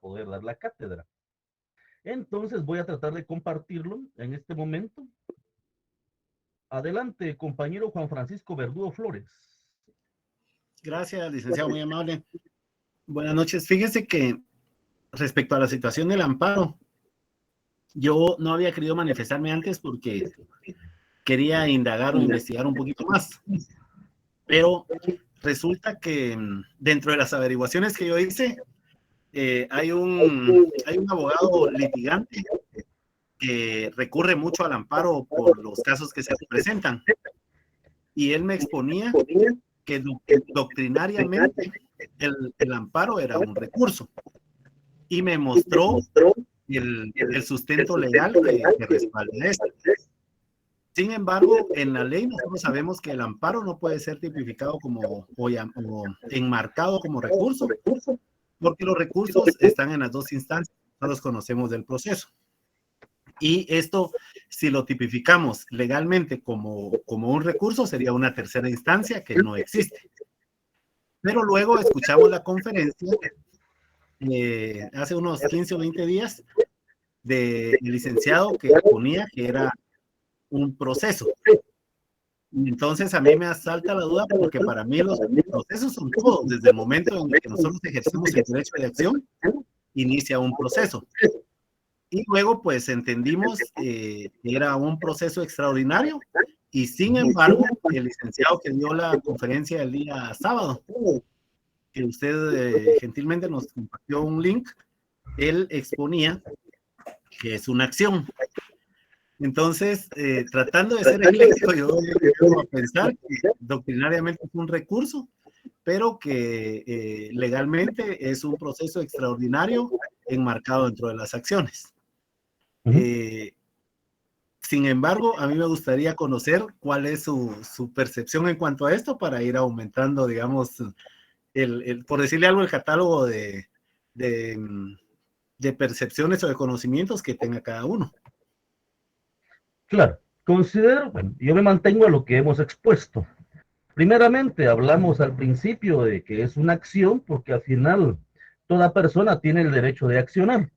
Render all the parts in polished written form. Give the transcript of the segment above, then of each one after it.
poder dar la cátedra. Entonces voy a tratar de compartirlo en este momento. Adelante, compañero Juan Francisco Verdugo Flores. Gracias, licenciado, muy amable. Buenas noches. Fíjese que respecto a la situación del amparo, yo no había querido manifestarme antes porque quería indagar o investigar un poquito más, pero resulta que dentro de las averiguaciones que yo hice, hay un abogado litigante que recurre mucho al amparo por los casos que se presentan, y él me exponía que doctrinariamente el amparo era un recurso, y me mostró el sustento legal que respalda esto. Sin embargo, en la ley nosotros sabemos que el amparo no puede ser tipificado como o enmarcado como recurso, porque los recursos están en las dos instancias, no los conocemos del proceso. Y esto, si lo tipificamos legalmente como un recurso, sería una tercera instancia que no existe. Pero luego escuchamos la conferencia hace unos 15 o 20 días del licenciado que exponía que era un proceso. Entonces a mí me asalta la duda porque para mí los procesos son todos. Desde el momento en que nosotros ejercemos el derecho de acción, inicia un proceso. Y luego pues entendimos que era un proceso extraordinario, y sin embargo el licenciado que dio la conferencia el día sábado, que usted gentilmente nos compartió un link, él exponía que es una acción. Entonces, tratando de ser ecléctico, yo llego a pensar que doctrinariamente es un recurso, pero que legalmente es un proceso extraordinario enmarcado dentro de las acciones. Sin embargo, a mí me gustaría conocer cuál es su percepción en cuanto a esto para ir aumentando, digamos, por decirle algo, el catálogo de percepciones o de conocimientos que tenga cada uno. Claro, considero, bueno, yo me mantengo a lo que hemos expuesto. Primeramente, hablamos al principio de que es una acción porque al final toda persona tiene el derecho de accionar.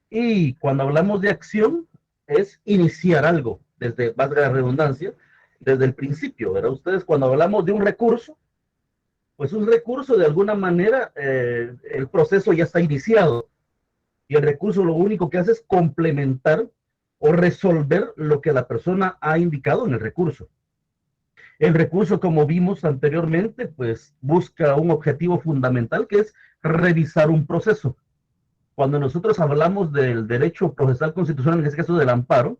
Y cuando hablamos de acción, es iniciar algo, desde, valga la redundancia, desde el principio, ¿verdad? Ustedes cuando hablamos de un recurso, pues un recurso de alguna manera, el proceso ya está iniciado. Y el recurso lo único que hace es complementar o resolver lo que la persona ha indicado en el recurso. El recurso, como vimos anteriormente, pues busca un objetivo fundamental que es revisar un proceso. Cuando nosotros hablamos del derecho procesal constitucional, en este caso del amparo,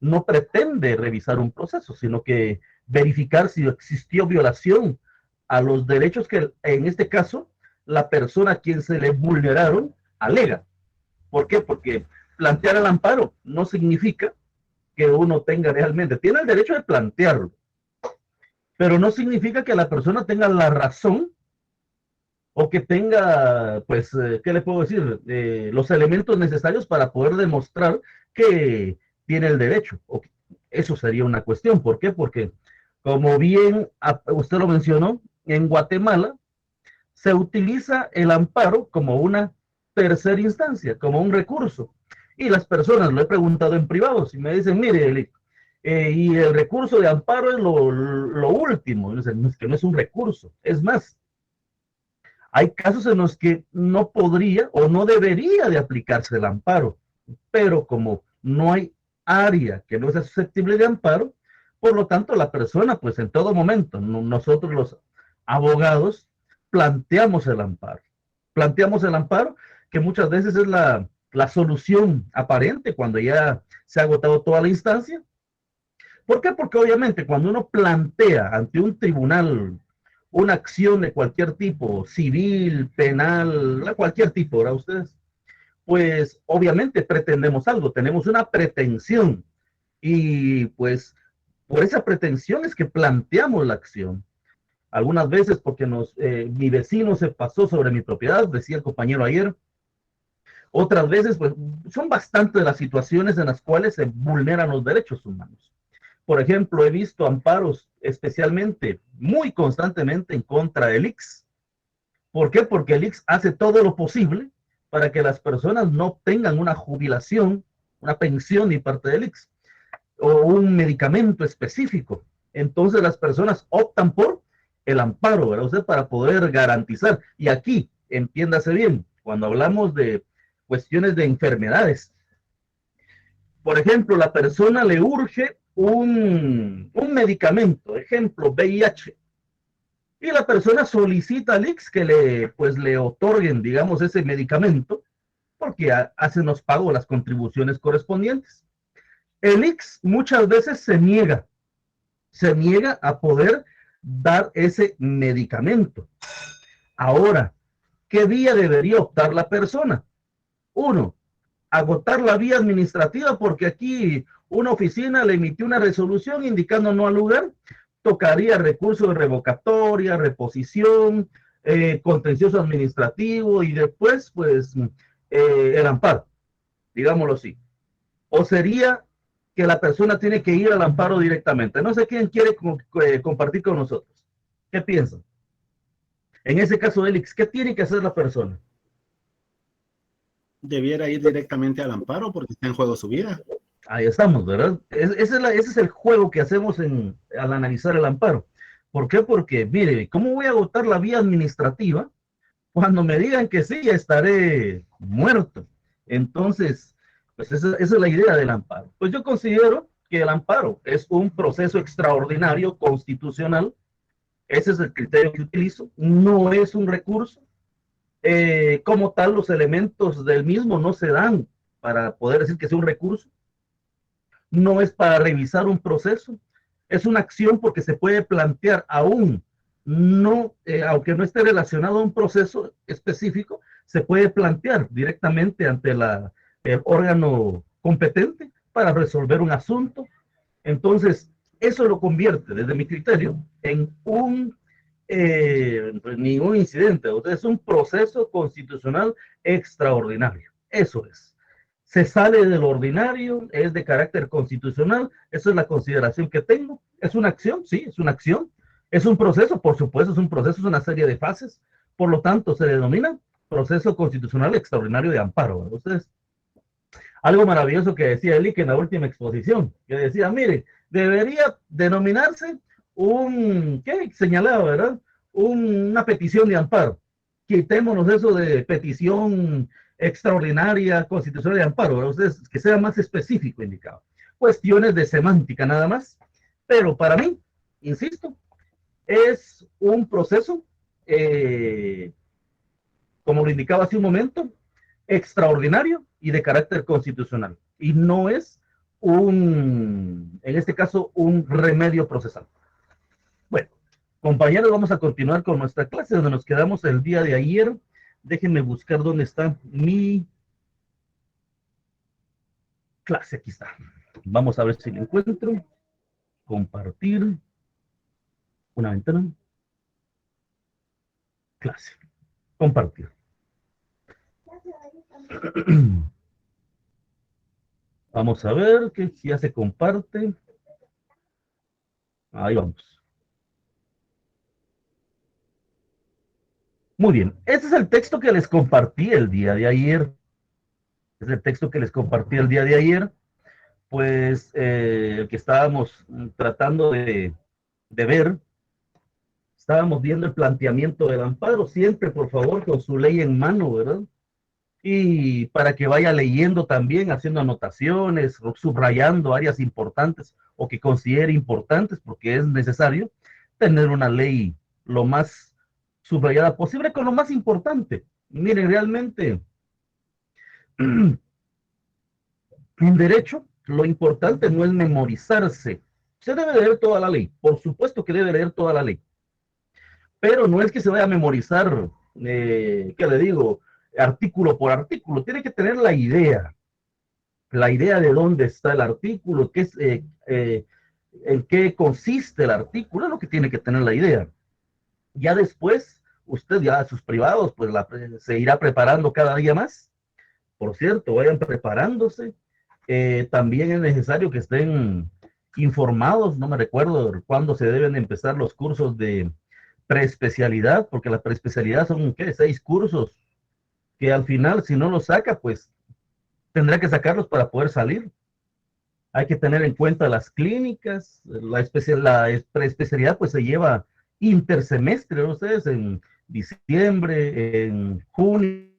no pretende revisar un proceso, sino que verificar si existió violación a los derechos que, en este caso, la persona a quien se le vulneraron alega. ¿Por qué? Porque plantear el amparo no significa que uno tenga realmente, tiene el derecho de plantearlo, pero no significa que la persona tenga la razón o que tenga, pues, ¿qué le puedo decir? Los elementos necesarios para poder demostrar que tiene el derecho. Eso sería una cuestión. ¿Por qué? Porque, como bien usted lo mencionó, en Guatemala se utiliza el amparo como una tercera instancia, como un recurso. Y las personas, lo he preguntado en privado, si me dicen, mire, y el recurso de amparo es lo último. Es que no es un recurso. Es más, hay casos en los que no podría o no debería de aplicarse el amparo, pero como no hay área que no sea susceptible de amparo, por lo tanto la persona, pues en todo momento, nosotros los abogados planteamos el amparo. Planteamos el amparo, que muchas veces es la solución aparente cuando ya se ha agotado toda la instancia. ¿Por qué? Porque obviamente cuando uno plantea ante un tribunal una acción de cualquier tipo, civil, penal, cualquier tipo, ¿verdad ustedes? Pues obviamente pretendemos algo, tenemos una pretensión y pues por esa pretensión es que planteamos la acción. Algunas veces porque mi vecino se pasó sobre mi propiedad, decía el compañero ayer. Otras veces, pues son bastantes las situaciones en las cuales se vulneran los derechos humanos. Por ejemplo, he visto amparos especialmente, muy constantemente en contra del IX. ¿Por qué? Porque el IX hace todo lo posible para que las personas no obtengan una jubilación, una pensión y parte del IX o un medicamento específico. Entonces las personas optan por el amparo, ¿verdad? Usted para poder garantizar. Y aquí, entiéndase bien, cuando hablamos de cuestiones de enfermedades, por ejemplo, la persona le urge un medicamento, ejemplo, VIH, y la persona solicita al IX que le otorguen, digamos, ese medicamento, porque hacen los pagos, las contribuciones correspondientes. El IX muchas veces se niega a poder dar ese medicamento. Ahora, ¿qué vía debería optar la persona? Uno, agotar la vía administrativa, porque aquí una oficina le emitió una resolución indicando no al lugar, tocaría recursos de revocatoria, reposición, contencioso administrativo y después, pues, el amparo, digámoslo así. O sería que la persona tiene que ir al amparo directamente. No sé quién quiere compartir con nosotros. ¿Qué piensan? En ese caso, Elix, ¿qué tiene que hacer la persona? Debiera ir directamente al amparo porque está en juego su vida. Ahí estamos, ¿verdad? Ese es el juego que hacemos al analizar el amparo. ¿Por qué? Porque, mire, ¿cómo voy a agotar la vía administrativa? Cuando me digan que sí, ya estaré muerto. Entonces, pues esa es la idea del amparo. Pues yo considero que el amparo es un proceso extraordinario constitucional. Ese es el criterio que utilizo. No es un recurso. Como tal, los elementos del mismo no se dan para poder decir que es un recurso. No es para revisar un proceso. Es una acción porque se puede plantear aún no, aunque no esté relacionado a un proceso específico, se puede plantear directamente ante el órgano competente para resolver un asunto. Entonces, eso lo convierte, desde mi criterio, en ningún incidente. O sea, es un proceso constitucional extraordinario. Eso es. Se sale del ordinario, es de carácter constitucional. Esa es la consideración que tengo. Es una acción, sí, es una acción. Es un proceso, por supuesto, es un proceso, es una serie de fases. Por lo tanto, se denomina proceso constitucional extraordinario de amparo. Ustedes, algo maravilloso que decía Elick en la última exposición, que decía, mire, debería denominarse ¿qué? Señalaba, ¿verdad? Una petición de amparo. Quitémonos eso de petición extraordinaria constitucional de amparo, ¿verdad? Ustedes, que sea más específico indicado. Cuestiones de semántica nada más, pero para mí, insisto, es un proceso, eh, como lo indicaba hace un momento, extraordinario y de carácter constitucional. Y no es en este caso, un remedio procesal. Bueno, compañeros, vamos a continuar con nuestra clase donde nos quedamos el día de ayer. Déjenme buscar dónde está mi clase. Aquí está. Vamos a ver si lo encuentro. Compartir. Una ventana. Clase. Compartir. Vamos a ver que ya se comparte. Ahí vamos. Muy bien. Este es el texto que les compartí el día de ayer. Es el texto que les compartí el día de ayer. Pues el que estábamos tratando de ver. Estábamos viendo el planteamiento del amparo. Siempre, por favor, con su ley en mano, ¿verdad? Y para que vaya leyendo también, haciendo anotaciones, subrayando áreas importantes o que considere importantes, porque es necesario tener una ley lo más subrayada posible con lo más importante. Miren, realmente, en derecho, lo importante no es memorizarse. Se debe leer toda la ley, por supuesto que debe leer toda la ley, pero no es que se vaya a memorizar, ¿qué le digo? Artículo por artículo, tiene que tener la idea de dónde está el artículo, en qué consiste el artículo, es lo que tiene que tener la idea. Ya después, usted ya a sus privados, pues se irá preparando cada día más. Por cierto, vayan preparándose. También es necesario que estén informados, no me recuerdo cuándo se deben empezar los cursos de preespecialidad, porque la preespecialidad son, ¿qué? 6 cursos que al final, si no los saca, pues tendrá que sacarlos para poder salir. Hay que tener en cuenta las clínicas, la preespecialidad pues se lleva intersemestre, ¿no? Ustedes en diciembre, en junio,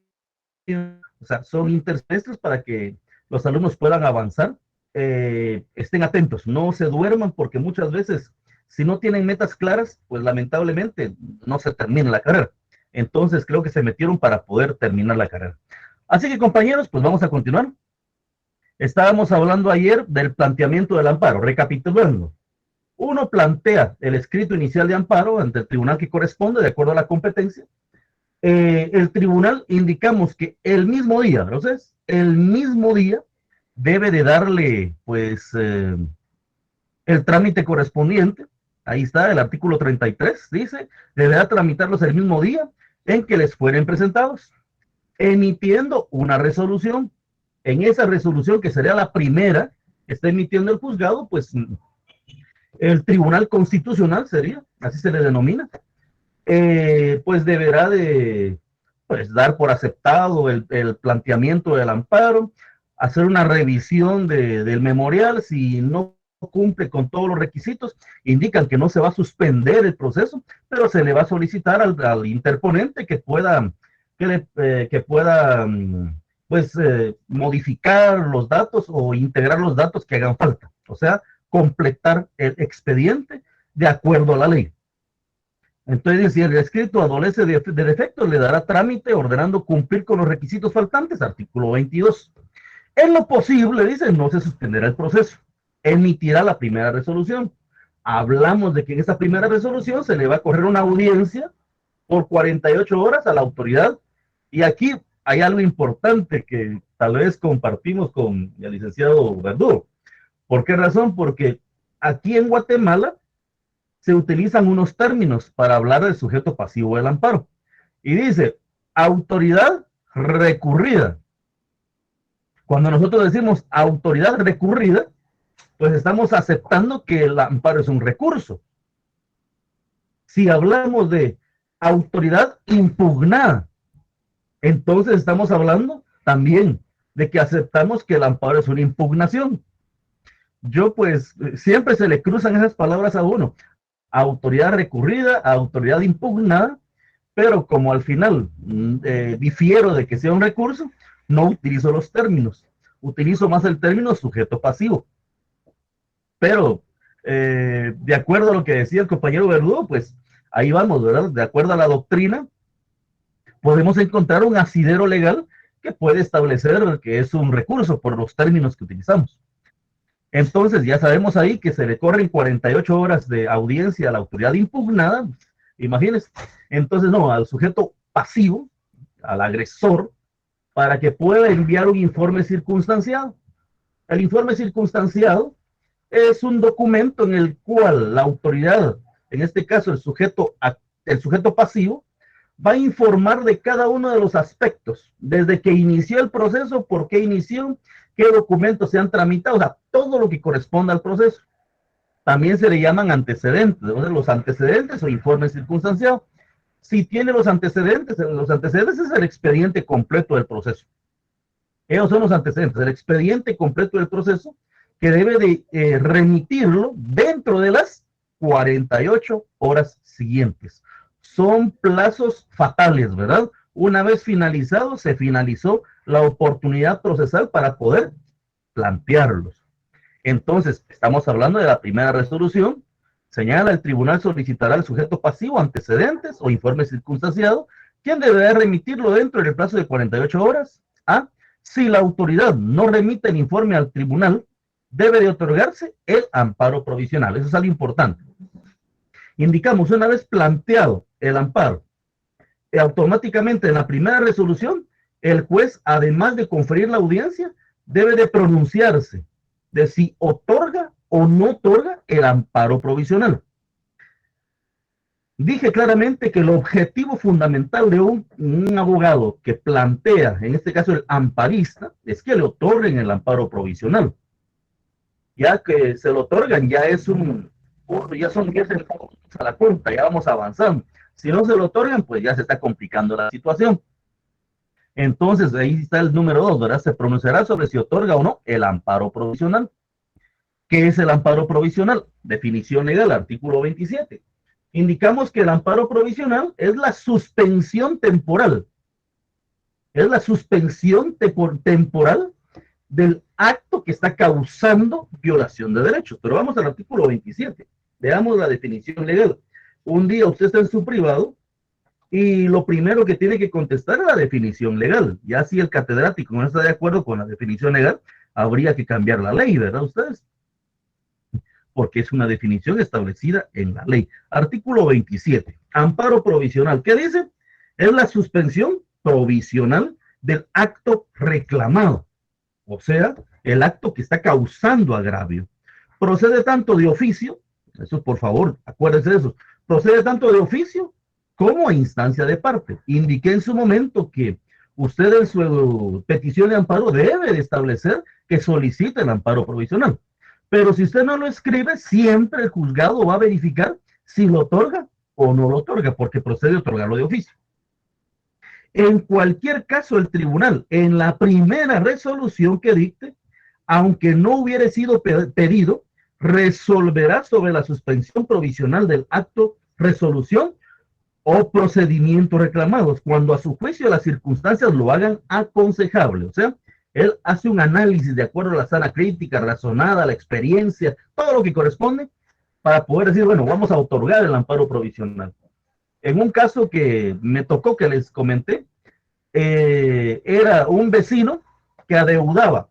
o sea, son intersemestres para que los alumnos puedan avanzar. Estén atentos, no se duerman porque muchas veces si no tienen metas claras, pues lamentablemente no se termina la carrera. Entonces creo que se metieron para poder terminar la carrera. Así que compañeros, pues vamos a continuar. Estábamos hablando ayer del planteamiento del amparo, recapitulando. Uno plantea el escrito inicial de amparo ante el tribunal que corresponde de acuerdo a la competencia. El tribunal indicamos que el mismo día, entonces, el mismo día debe de darle, pues, el trámite correspondiente. Ahí está, el artículo 33 dice, deberá tramitarlos el mismo día en que les fueren presentados, emitiendo una resolución. En esa resolución, que sería la primera que está emitiendo el juzgado, pues el Tribunal Constitucional sería, así se le denomina, pues deberá de pues, dar por aceptado el planteamiento del amparo, hacer una revisión del memorial. Si no cumple con todos los requisitos, indican que no se va a suspender el proceso, pero se le va a solicitar al interponente que pueda, que pueda pues modificar los datos o integrar los datos que hagan falta, o sea, completar el expediente de acuerdo a la ley. Entonces, si el escrito adolece de defectos, le dará trámite ordenando cumplir con los requisitos faltantes, artículo 22. En lo posible, dice, no se suspenderá el proceso. Emitirá la primera resolución. Hablamos de que en esta primera resolución se le va a correr una audiencia por 48 horas a la autoridad. Y aquí hay algo importante que tal vez compartimos con el licenciado Verdugo. ¿Por qué razón? Porque aquí en Guatemala se utilizan unos términos para hablar del sujeto pasivo del amparo. Y dice, autoridad recurrida. Cuando nosotros decimos autoridad recurrida, pues estamos aceptando que el amparo es un recurso. Si hablamos de autoridad impugnada, entonces estamos hablando también de que aceptamos que el amparo es una impugnación. Yo pues siempre se le cruzan esas palabras a uno. Autoridad recurrida, autoridad impugnada, pero como al final difiero de que sea un recurso, no utilizo los términos, utilizo más el término sujeto pasivo. Pero de acuerdo a lo que decía el compañero Verdugo, pues ahí vamos, ¿verdad? De acuerdo a la doctrina, podemos encontrar un asidero legal que puede establecer que es un recurso por los términos que utilizamos. Entonces ya sabemos ahí que se le corren 48 horas de audiencia a la autoridad impugnada, imagínense. Entonces no, al sujeto pasivo, al agresor, para que pueda enviar un informe circunstanciado. El informe circunstanciado es un documento en el cual la autoridad, en este caso el sujeto pasivo, va a informar de cada uno de los aspectos, desde que inició el proceso, por qué inició, qué documentos se han tramitado, o sea, todo lo que corresponde al proceso. También se le llaman antecedentes, ¿no? Los antecedentes o informes circunstanciados. Si tiene los antecedentes es el expediente completo del proceso. Esos son los antecedentes, el expediente completo del proceso, que debe de remitirlo dentro de las 48 horas siguientes. Son plazos fatales, ¿verdad? Una vez finalizado, se finalizó la oportunidad procesal para poder plantearlos. Entonces, estamos hablando de la primera resolución. Señala, el tribunal solicitará al sujeto pasivo antecedentes o informe circunstanciado, quien deberá remitirlo dentro del plazo de 48 horas. ¿Ah? Si la autoridad no remite el informe al tribunal, debe de otorgarse el amparo provisional. Eso es algo importante. Indicamos, una vez planteado el amparo, automáticamente en la primera resolución, el juez, además de conferir la audiencia, debe de pronunciarse de si otorga o no otorga el amparo provisional. Dije claramente que el objetivo fundamental de un abogado que plantea, en este caso el amparista, es que le otorguen el amparo provisional. Ya que se lo otorgan, ya son 10 a la cuenta, ya vamos avanzando. Si no se lo otorgan, pues ya se está complicando la situación. Entonces, ahí está el número 2, ¿verdad? Se pronunciará sobre si otorga o no el amparo provisional. ¿Qué es el amparo provisional? Definición legal, artículo 27. Indicamos que el amparo provisional es la suspensión temporal. Es la suspensión temporal del acto que está causando violación de derechos. Pero vamos al artículo 27. Veamos la definición legal. Un día usted está en su privado y lo primero que tiene que contestar es la definición legal. Ya si el catedrático no está de acuerdo con la definición legal, habría que cambiar la ley, ¿verdad ustedes? Porque es una definición establecida en la ley. Artículo 27. Amparo provisional. ¿Qué dice? Es la suspensión provisional del acto reclamado. O sea, el acto que está causando agravio. Procede tanto de oficio, eso por favor, acuérdense de eso, procede tanto de oficio como a instancia de parte. Indiqué en su momento que usted en su petición de amparo debe de establecer que solicita el amparo provisional. Pero si usted no lo escribe, siempre el juzgado va a verificar si lo otorga o no lo otorga, porque procede a otorgarlo de oficio. En cualquier caso, el tribunal, en la primera resolución que dicte, aunque no hubiera sido pedido, resolverá sobre la suspensión provisional del acto, resolución o procedimiento reclamados, cuando a su juicio las circunstancias lo hagan aconsejable. O sea, él hace un análisis de acuerdo a la sana crítica, razonada, la experiencia, todo lo que corresponde, para poder decir, bueno, vamos a otorgar el amparo provisional. En un caso que me tocó, que les comenté, era un vecino que adeudaba,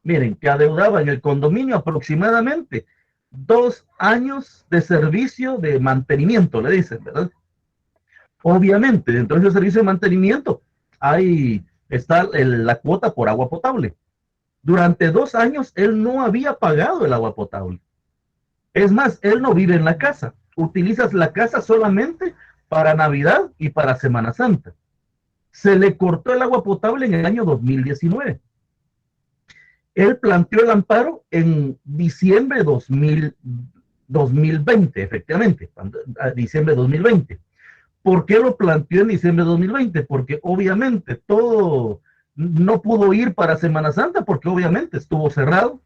miren, que adeudaba en el condominio aproximadamente 2 años de servicio de mantenimiento, le dicen, ¿verdad? Obviamente, dentro de ese servicio de mantenimiento, ahí está la cuota por agua potable. Durante 2 años, él no había pagado el agua potable. Es más, él no vive en la casa. Utilizas la casa solamente para Navidad y para Semana Santa. Se le cortó el agua potable en el año 2019. Él planteó el amparo en diciembre de 2020, efectivamente, diciembre de 2020. ¿Por qué lo planteó en diciembre de 2020? Porque obviamente todo no pudo ir para Semana Santa porque obviamente estuvo cerrado,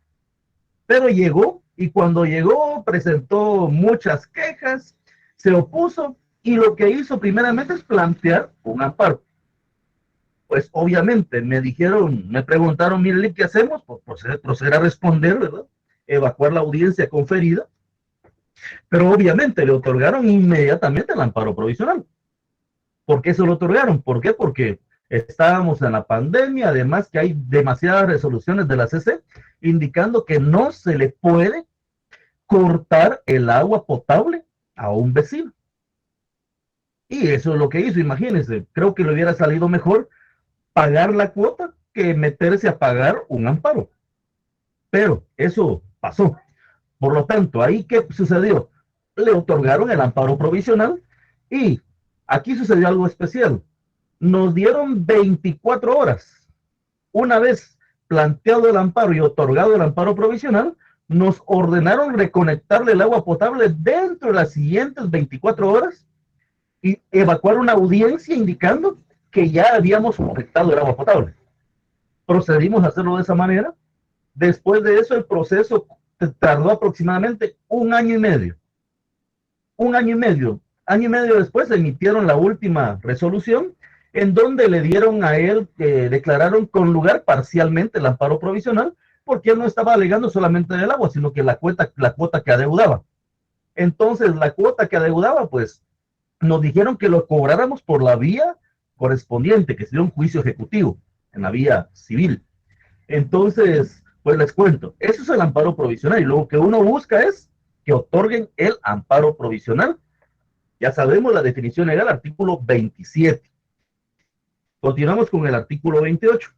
pero llegó y cuando llegó presentó muchas quejas, se opuso y lo que hizo primeramente es plantear un amparo. Pues obviamente me preguntaron, mire, ¿qué hacemos? Pues proceder a responder, ¿verdad? Evacuar la audiencia conferida, pero obviamente le otorgaron inmediatamente el amparo provisional. ¿Por qué se lo otorgaron? ¿Por qué? Porque estábamos en la pandemia, además que hay demasiadas resoluciones de la CC indicando que no se le puede cortar el agua potable a un vecino. Y eso es lo que hizo, imagínense, creo que le hubiera salido mejor pagar la cuota que meterse a pagar un amparo. Pero eso pasó. Por lo tanto, ahí ¿qué sucedió? Le otorgaron el amparo provisional y aquí sucedió algo especial. Nos dieron 24 horas. Una vez planteado el amparo y otorgado el amparo provisional, nos ordenaron reconectarle el agua potable dentro de las siguientes 24 horas y evacuar una audiencia indicando que ya habíamos conectado el agua potable. Procedimos a hacerlo de esa manera. Después de eso, el proceso tardó aproximadamente 1 año y medio. 1 año y medio. Año y medio después emitieron la última resolución en donde le dieron a él, declararon con lugar parcialmente el amparo provisional, porque él no estaba alegando solamente del agua, sino que la cuota que adeudaba. Entonces, la cuota que adeudaba, pues, nos dijeron que lo cobráramos por la vía correspondiente, que sería un juicio ejecutivo, en la vía civil. Entonces, pues les cuento, eso es el amparo provisional, y lo que uno busca es que otorguen el amparo provisional. Ya sabemos la definición legal, artículo 27. Continuamos con el artículo 28.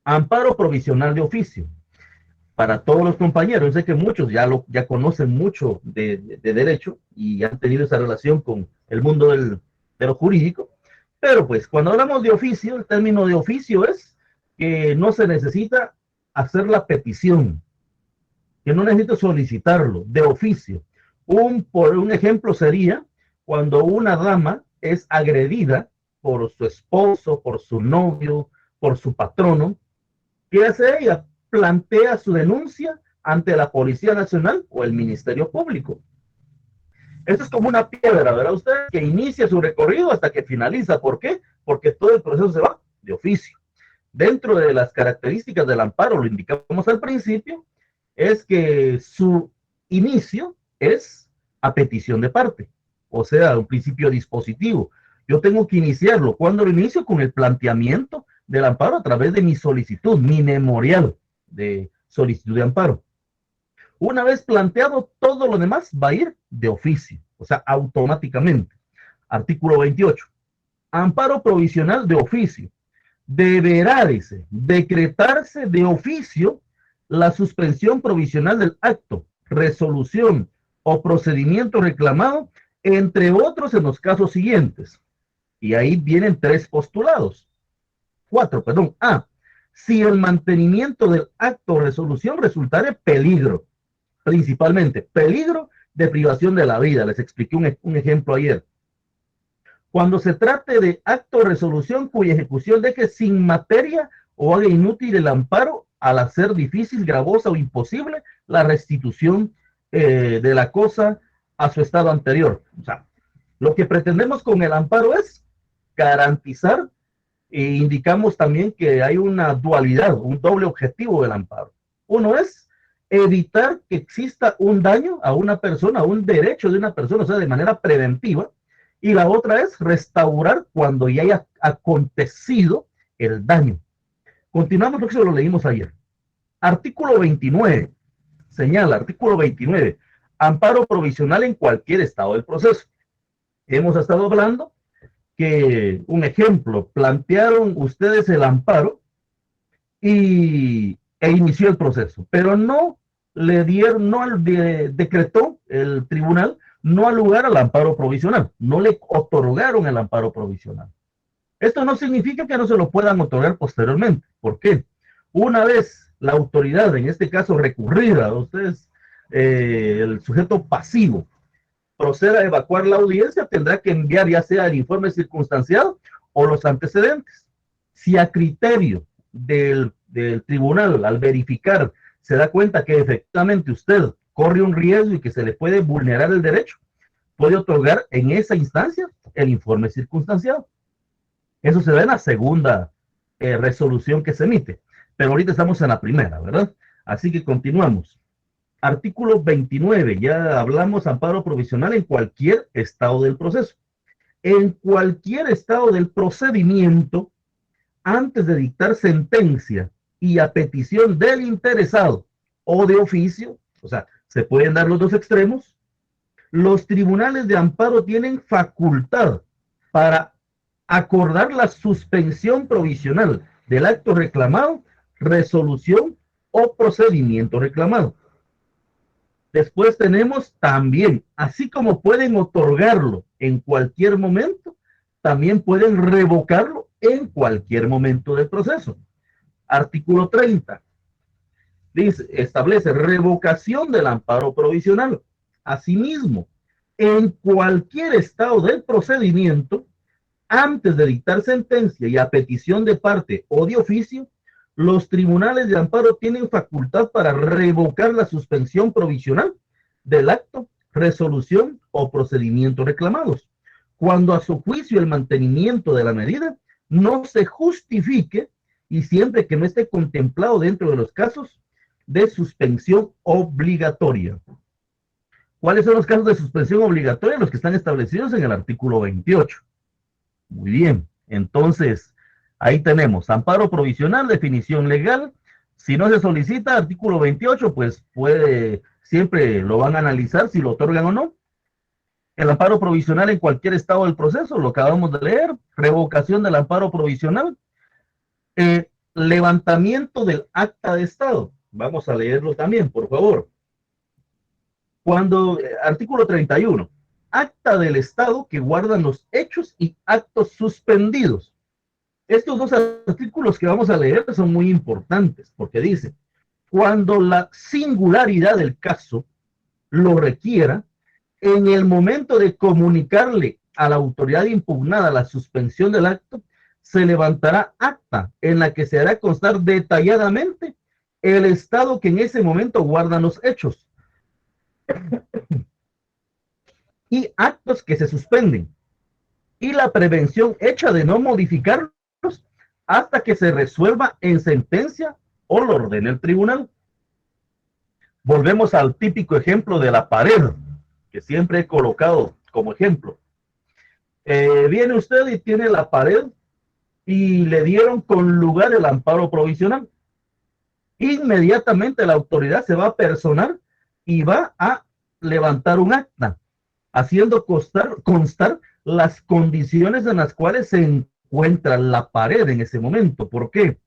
Amparo provisional de oficio. Para todos los compañeros, sé que muchos ya conocen mucho de derecho y han tenido esa relación con el mundo de lo jurídico, pero pues cuando hablamos de oficio, el término de oficio es que no se necesita hacer la petición, que no necesito solicitarlo, de oficio. Por un ejemplo sería cuando una dama es agredida por su esposo, por su novio, por su patrono. ¿Qué hace ella? Plantea su denuncia ante la Policía Nacional o el Ministerio Público. Esto es como una piedra, ¿verdad usted? Que inicia su recorrido hasta que finaliza. ¿Por qué? Porque todo el proceso se va de oficio. Dentro de las características del amparo, lo indicamos al principio, es que su inicio es a petición de parte, o sea, un principio dispositivo. Yo tengo que iniciarlo. ¿Cuándo lo inicio? Con el planteamiento del amparo a través de mi solicitud, mi memorial de solicitud de amparo. Una vez planteado, todo lo demás va a ir de oficio, o sea, automáticamente. Artículo 28. Amparo provisional de oficio. Deberá, dice, decretarse de oficio la suspensión provisional del acto, resolución o procedimiento reclamado, entre otros en los casos siguientes. Y ahí vienen cuatro, perdón. A, si el mantenimiento del acto o resolución resultare peligro, principalmente peligro de privación de la vida. Les expliqué un ejemplo ayer. Cuando se trate de acto o resolución cuya ejecución deje sin materia o haga inútil el amparo al hacer difícil, gravosa o imposible la restitución de la cosa a su estado anterior. O sea, lo que pretendemos con el amparo es garantizar, e indicamos también que hay una dualidad, un doble objetivo del amparo. Uno es evitar que exista un daño a una persona, un derecho de una persona, o sea, de manera preventiva, y la otra es restaurar cuando ya haya acontecido el daño. Continuamos lo que lo leímos ayer. Artículo 29, señala, artículo 29, amparo provisional en cualquier estado del proceso. Hemos estado hablando que, un ejemplo, plantearon ustedes el amparo e inició el proceso, pero no le dieron, decretó el tribunal no al lugar al amparo provisional, no le otorgaron el amparo provisional. Esto no significa que no se lo puedan otorgar posteriormente. ¿Por qué? Una vez la autoridad, en este caso recurrida, ustedes, el sujeto pasivo, proceda a evacuar la audiencia, tendrá que enviar ya sea el informe circunstanciado o los antecedentes. Si a criterio del tribunal, al verificar, se da cuenta que efectivamente usted corre un riesgo y que se le puede vulnerar el derecho, puede otorgar en esa instancia el informe circunstanciado. Eso se da en la segunda resolución que se emite. Pero ahorita estamos en la primera, ¿verdad? Así que continuamos. Artículo 29, ya hablamos amparo provisional en cualquier estado del proceso. En cualquier estado del procedimiento, antes de dictar sentencia y a petición del interesado o de oficio, o sea, se pueden dar los dos extremos, los tribunales de amparo tienen facultad para acordar la suspensión provisional del acto reclamado, resolución o procedimiento reclamado. Después tenemos también, así como pueden otorgarlo en cualquier momento, también pueden revocarlo en cualquier momento del proceso. Artículo 30. Dice, establece revocación del amparo provisional. Asimismo, en cualquier estado del procedimiento, antes de dictar sentencia y a petición de parte o de oficio, los tribunales de amparo tienen facultad para revocar la suspensión provisional del acto, resolución o procedimiento reclamados, cuando a su juicio el mantenimiento de la medida no se justifique y siempre que no esté contemplado dentro de los casos de suspensión obligatoria. ¿Cuáles son los casos de suspensión obligatoria? Los que están establecidos en el artículo 28. Muy bien, entonces ahí tenemos amparo provisional, definición legal. Si no se solicita, artículo 28, pues siempre lo van a analizar si lo otorgan o no. El amparo provisional en cualquier estado del proceso, lo acabamos de leer. Revocación del amparo provisional. Levantamiento del acta de estado. Vamos a leerlo también, por favor. Artículo 31. Acta del estado que guardan los hechos y actos suspendidos. Estos dos artículos que vamos a leer son muy importantes porque dice, cuando la singularidad del caso lo requiera, en el momento de comunicarle a la autoridad impugnada la suspensión del acto, se levantará acta en la que se hará constar detalladamente el estado que en ese momento guardan los hechos y actos que se suspenden, y la prevención hecha de no modificarlos hasta que se resuelva en sentencia o lo ordene el tribunal. Volvemos al típico ejemplo de la pared, que siempre he colocado como ejemplo. Viene usted y tiene la pared y le dieron con lugar el amparo provisional. Inmediatamente la autoridad se va a personar y va a levantar un acta, haciendo constar las condiciones en las cuales se encuentra la pared en ese momento. ¿Por qué?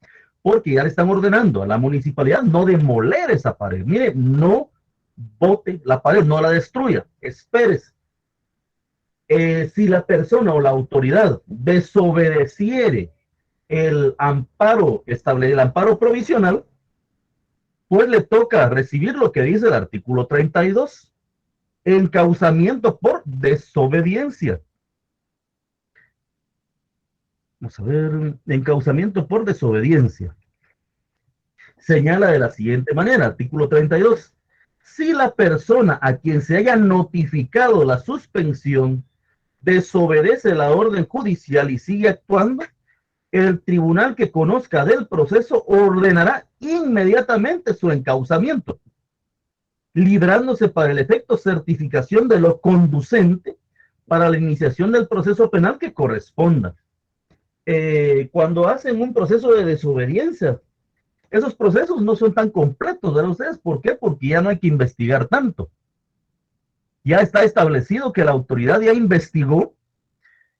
Porque ya le están ordenando a la municipalidad no demoler esa pared. Mire, no bote la pared, no la destruya, espérese. Si la persona o la autoridad desobedeciere el amparo el amparo provisional, pues le toca recibir lo que dice el artículo 32, encauzamiento por desobediencia. Vamos a ver, encauzamiento por desobediencia. Señala de la siguiente manera, artículo 32. Si la persona a quien se haya notificado la suspensión desobedece la orden judicial y sigue actuando, el tribunal que conozca del proceso ordenará inmediatamente su encauzamiento, librándose para el efecto certificación de lo conducente para la iniciación del proceso penal que corresponda. Cuando hacen un proceso de desobediencia, esos procesos no son tan completos, ¿verdad ustedes? ¿Por qué? Porque ya no hay que investigar tanto. Ya está establecido que la autoridad ya investigó,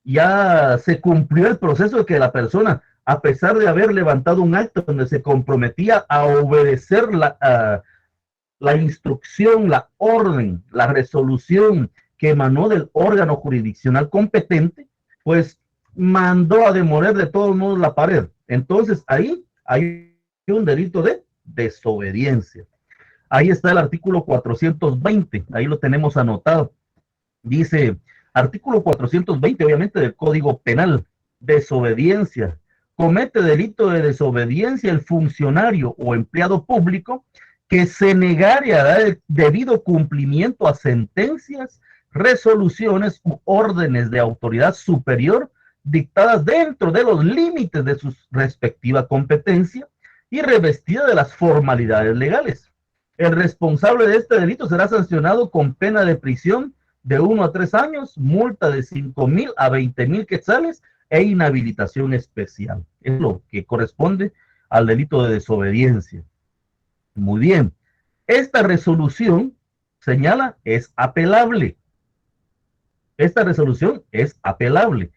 ya se cumplió el proceso de que la persona, a pesar de haber levantado un acto donde se comprometía a obedecer la instrucción, la orden, la resolución que emanó del órgano jurisdiccional competente, pues mandó a demoler de todos modos la pared. Entonces ahí hay un delito de desobediencia. Ahí está el artículo 420, ahí lo tenemos anotado. Dice, artículo 420, obviamente, del Código Penal, desobediencia. Comete delito de desobediencia el funcionario o empleado público que se negare a dar el debido cumplimiento a sentencias, resoluciones u órdenes de autoridad superior dictadas dentro de los límites de su respectiva competencia y revestida de las formalidades legales. El responsable de este delito será sancionado con pena de prisión de 1 a 3 años, multa de 5,000 a 20,000 quetzales e inhabilitación especial. Es lo que corresponde al delito de desobediencia. Muy bien. Esta resolución, señala, es apelable. Esta resolución es apelable.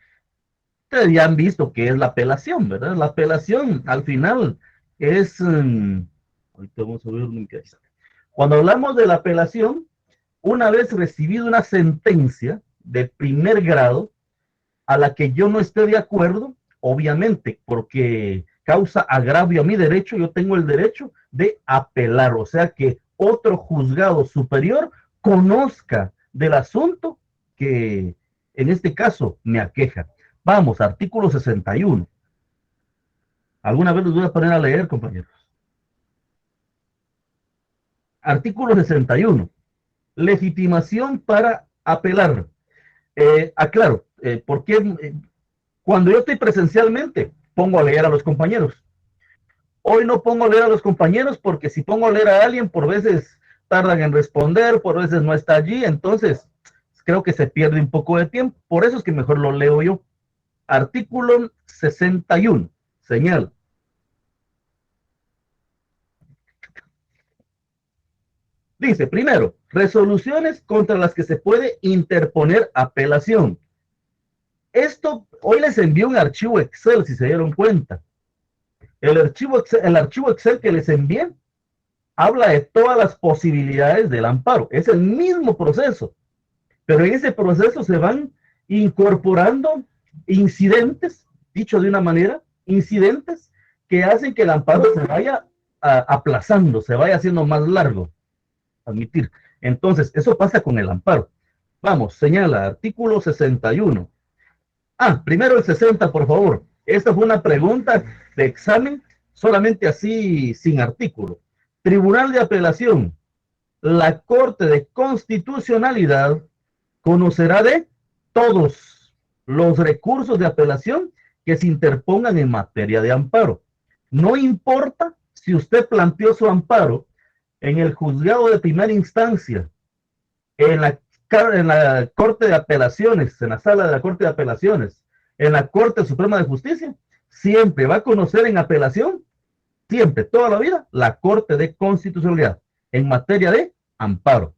Ustedes ya han visto qué es la apelación, ¿verdad? La apelación, al final, es... ahorita vamos a ver un... Cuando hablamos de la apelación, una vez recibido una sentencia de primer grado a la que yo no esté de acuerdo, obviamente, porque causa agravio a mi derecho, yo tengo el derecho de apelar, o sea que otro juzgado superior conozca del asunto que en este caso me aqueja. Vamos, artículo 61. ¿Alguna vez los voy a poner a leer, compañeros? Artículo 61. Legitimación para apelar. Aclaro, porque cuando yo estoy presencialmente, pongo a leer a los compañeros. Hoy no pongo a leer a los compañeros porque si pongo a leer a alguien, por veces tardan en responder, por veces no está allí, entonces creo que se pierde un poco de tiempo. Por eso es que mejor lo leo yo. Artículo 61, señal. Dice, primero, resoluciones contra las que se puede interponer apelación. Esto, hoy les envié un archivo Excel, si se dieron cuenta. El archivo Excel que les envié habla de todas las posibilidades del amparo. Es el mismo proceso, pero en ese proceso se van incorporando incidentes, dicho de una manera, incidentes que hacen que el amparo se vaya aplazando, se vaya haciendo más largo. Admitir. Entonces, eso pasa con el amparo. Vamos, señala, artículo 61. Primero el 60, por favor. Esta fue una pregunta de examen, solamente así, sin artículo. Tribunal de Apelación. La Corte de Constitucionalidad conocerá de todos los recursos de apelación que se interpongan en materia de amparo. No importa si usted planteó su amparo en el juzgado de primera instancia, en la Corte de Apelaciones, en la sala de la Corte de Apelaciones, en la Corte Suprema de Justicia, siempre va a conocer en apelación, siempre, toda la vida, la Corte de Constitucionalidad en materia de amparo.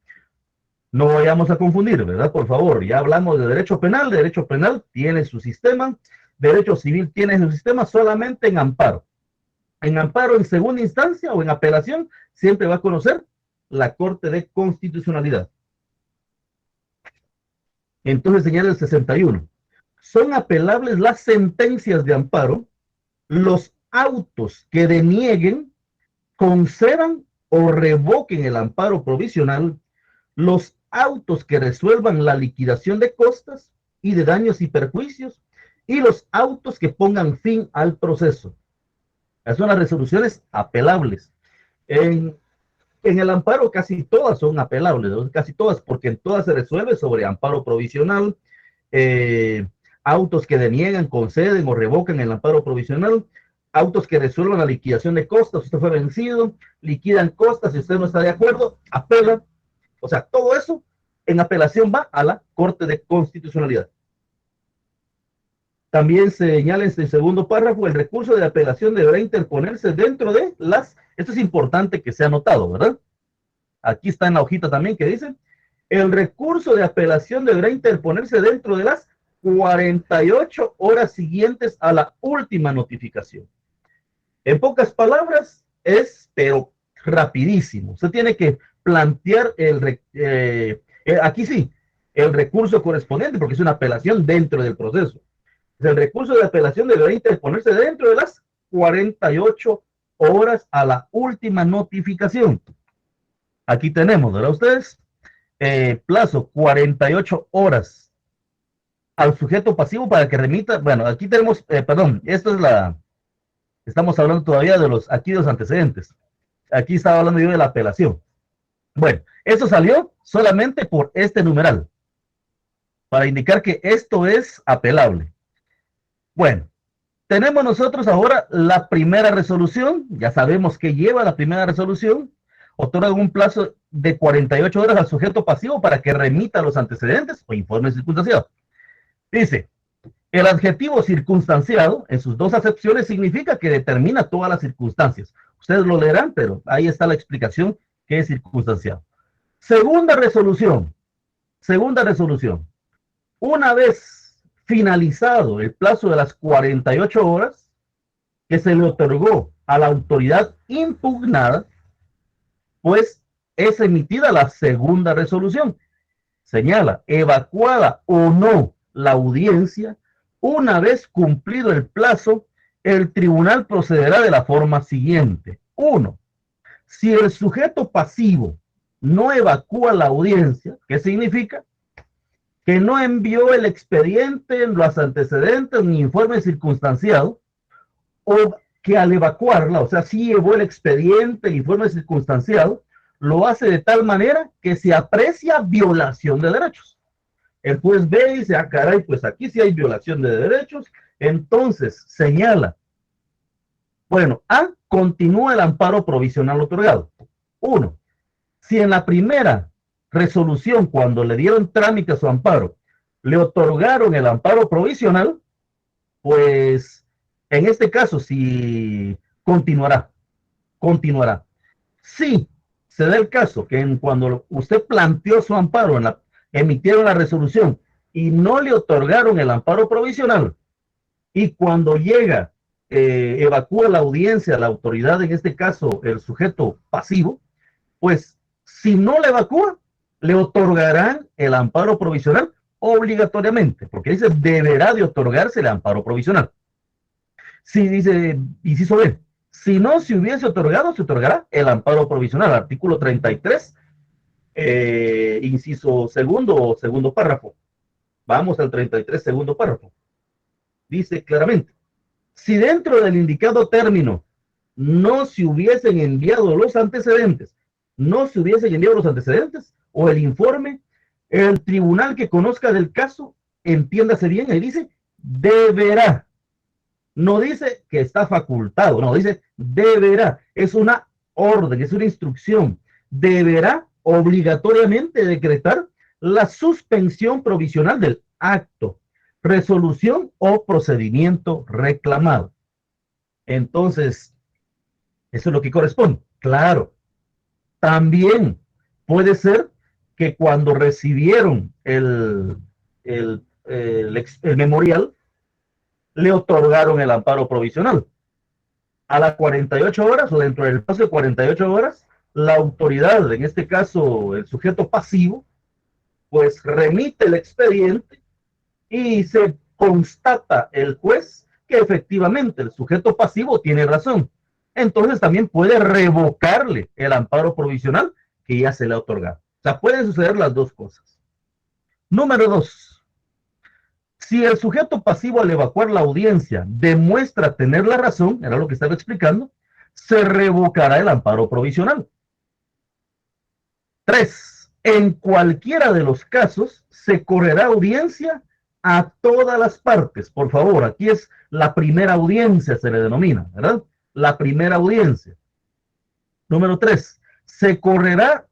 No vayamos a confundir, ¿verdad? Por favor, ya hablamos de derecho penal tiene su sistema, derecho civil tiene su sistema solamente en amparo. En amparo en segunda instancia o en apelación, siempre va a conocer la Corte de Constitucionalidad. Entonces señala el 61. Son apelables las sentencias de amparo, los autos que denieguen, concedan o revoquen el amparo provisional, los autos que resuelvan la liquidación de costas y de daños y perjuicios, y los autos que pongan fin al proceso. Esas son las resoluciones apelables. En el amparo casi todas son apelables, ¿no? Casi todas, porque en todas se resuelve sobre amparo provisional, autos que deniegan, conceden o revocan el amparo provisional, autos que resuelvan la liquidación de costas, usted fue vencido, liquidan costas, si usted no está de acuerdo, apela. O sea, todo eso en apelación va a la Corte de Constitucionalidad. También señala en este segundo párrafo, el recurso de apelación deberá interponerse dentro de las, esto es importante que sea anotado, ¿verdad? Aquí está en la hojita también que dice, el recurso de apelación deberá interponerse dentro de las 48 horas siguientes a la última notificación. En pocas palabras, pero rapidísimo. Usted tiene que plantear aquí sí, el recurso correspondiente, porque es una apelación dentro del proceso. El recurso de apelación deberá interponerse dentro de las 48 horas a la última notificación. Aquí tenemos, ¿verdad ustedes? Plazo 48 horas al sujeto pasivo para que remita. Bueno, aquí tenemos, esto es estamos hablando todavía de los antecedentes. Aquí estaba hablando yo de la apelación. Bueno, eso salió solamente por este numeral, para indicar que esto es apelable. Bueno, tenemos nosotros ahora la primera resolución, ya sabemos que lleva la primera resolución, otorga un plazo de 48 horas al sujeto pasivo para que remita los antecedentes o informes circunstanciados. Dice, el adjetivo circunstanciado, en sus dos acepciones, significa que determina todas las circunstancias. Ustedes lo leerán, pero ahí está la explicación que es circunstanciado. Segunda resolución. Una vez finalizado el plazo de las 48 horas que se le otorgó a la autoridad impugnada, pues es emitida la segunda resolución. Señala, evacuada o no la audiencia, una vez cumplido el plazo, el tribunal procederá de la forma siguiente. 1. Si el sujeto pasivo no evacúa la audiencia, ¿qué significa? Que no envió el expediente, los antecedentes ni informe circunstanciado, o que al evacuarla, o sea, sí llevó el expediente, el informe circunstanciado, lo hace de tal manera que se aprecia violación de derechos. El juez ve y dice, caray, pues aquí sí hay violación de derechos, entonces señala, bueno, continúa el amparo provisional otorgado. 1. Si en la primera resolución, cuando le dieron trámite a su amparo, le otorgaron el amparo provisional, pues en este caso sí continuará. Si se da el caso que cuando usted planteó su amparo, emitieron la resolución y no le otorgaron el amparo provisional, y cuando llega, evacúa la audiencia, la autoridad, en este caso el sujeto pasivo, pues si no le evacúa, le otorgarán el amparo provisional obligatoriamente, porque dice deberá de otorgarse el amparo provisional. Si dice, inciso B, si no se hubiese otorgado, se otorgará el amparo provisional, artículo 33 Inciso segundo o segundo párrafo. Vamos al 33, segundo párrafo. Dice claramente, si dentro del indicado término no se hubiesen enviado los antecedentes, o el informe, el tribunal que conozca del caso, entiéndase bien, ahí dice, deberá. No dice que está facultado, no, dice deberá. Es una orden, es una instrucción. Deberá obligatoriamente decretar la suspensión provisional del acto, resolución o procedimiento reclamado. Entonces, eso es lo que corresponde. Claro, también puede ser que cuando recibieron el memorial, le otorgaron el amparo provisional. A las 48 horas o dentro del plazo de 48 horas, la autoridad, en este caso el sujeto pasivo, pues remite el expediente y se constata el juez que efectivamente el sujeto pasivo tiene razón. Entonces también puede revocarle el amparo provisional que ya se le ha otorgado. O sea, pueden suceder las dos cosas. Número 2. Si el sujeto pasivo al evacuar la audiencia demuestra tener la razón, era lo que estaba explicando, se revocará el amparo provisional. 3. En cualquiera de los casos se correrá audiencia a todas las partes. Por favor, aquí es la primera audiencia, se le denomina, ¿verdad? La primera audiencia. Número 3. Se correrá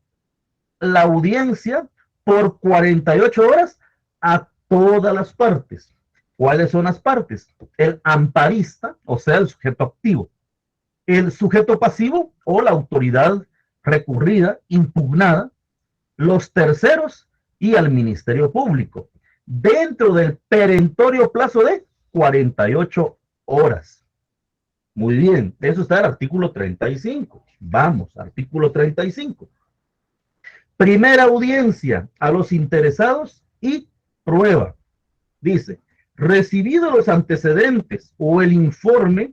la audiencia por 48 horas a todas las partes. ¿Cuáles son las partes? El amparista, o sea, el sujeto activo. El sujeto pasivo o la autoridad recurrida, impugnada, los terceros y al Ministerio Público, dentro del perentorio plazo de 48 horas. Muy bien, eso está en el artículo 35. Vamos, artículo 35. Primera audiencia a los interesados y prueba. Dice, recibidos los antecedentes o el informe,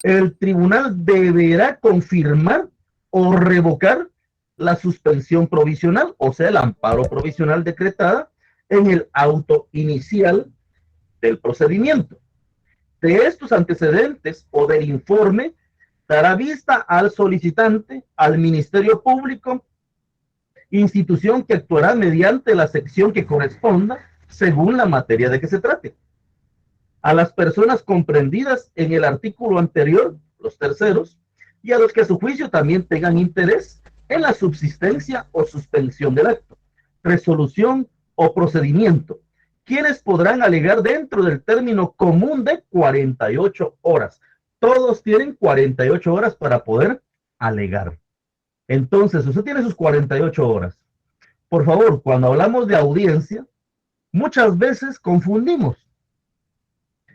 el tribunal deberá confirmar o revocar la suspensión provisional, o sea, el amparo provisional decretada en el auto inicial del procedimiento. De estos antecedentes o del informe, dará vista al solicitante, al Ministerio Público, institución que actuará mediante la sección que corresponda según la materia de que se trate. A las personas comprendidas en el artículo anterior, los terceros, y a los que a su juicio también tengan interés en la subsistencia o suspensión del acto, resolución o procedimiento, quienes podrán alegar dentro del término común de 48 horas. Todos tienen 48 horas para poder alegar. Entonces, usted tiene sus 48 horas. Por favor, cuando hablamos de audiencia, muchas veces confundimos.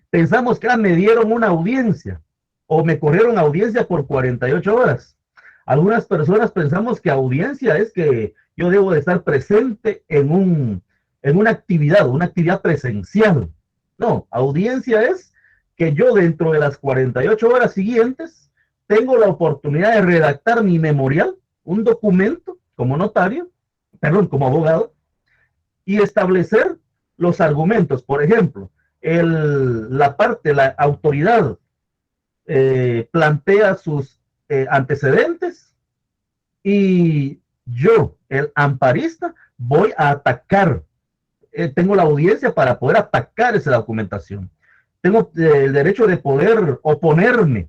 Pensamos que me dieron una audiencia o me corrieron audiencia por 48 horas. Algunas personas pensamos que audiencia es que yo debo de estar presente en una actividad presencial. No, audiencia es que yo dentro de las 48 horas siguientes tengo la oportunidad de redactar mi memorial, un documento como notario, como abogado, y establecer los argumentos. Por ejemplo, la autoridad plantea sus antecedentes y yo, el amparista, voy a atacar. Tengo la audiencia para poder atacar esa documentación. Tengo el derecho de poder oponerme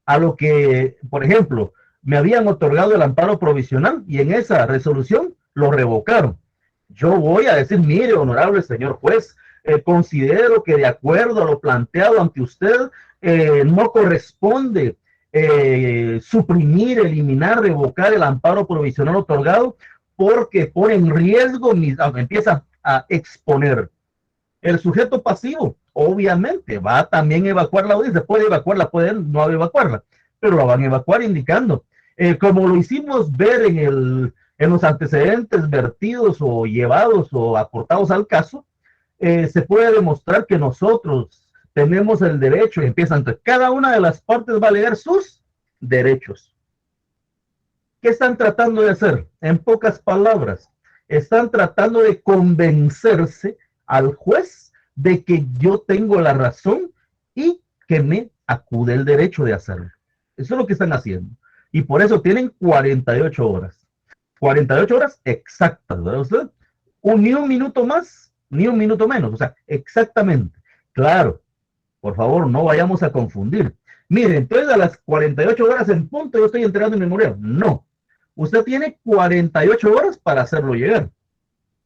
a lo que, por ejemplo, me habían otorgado el amparo provisional y en esa resolución lo revocaron. Yo voy a decir, mire, honorable señor juez, considero que de acuerdo a lo planteado ante usted, no corresponde suprimir, eliminar, revocar el amparo provisional otorgado porque pone en riesgo, empieza a exponer. El sujeto pasivo, obviamente, va a también evacuar la audiencia, puede evacuarla, puede no evacuarla, pero la van a evacuar indicando, como lo hicimos ver en los antecedentes vertidos o llevados o aportados al caso, se puede demostrar que nosotros tenemos el derecho, y empiezan, cada una de las partes va a leer sus derechos. ¿Qué están tratando de hacer? En pocas palabras, están tratando de convencerse al juez de que yo tengo la razón y que me acude el derecho de hacerlo. Eso es lo que están haciendo. Y por eso tienen 48 horas. 48 horas exactas, ¿verdad usted? Ni un minuto más, ni un minuto menos. O sea, exactamente. Claro, por favor, no vayamos a confundir. Mire, entonces a las 48 horas en punto yo estoy entregando mi memorial. No. Usted tiene 48 horas para hacerlo llegar.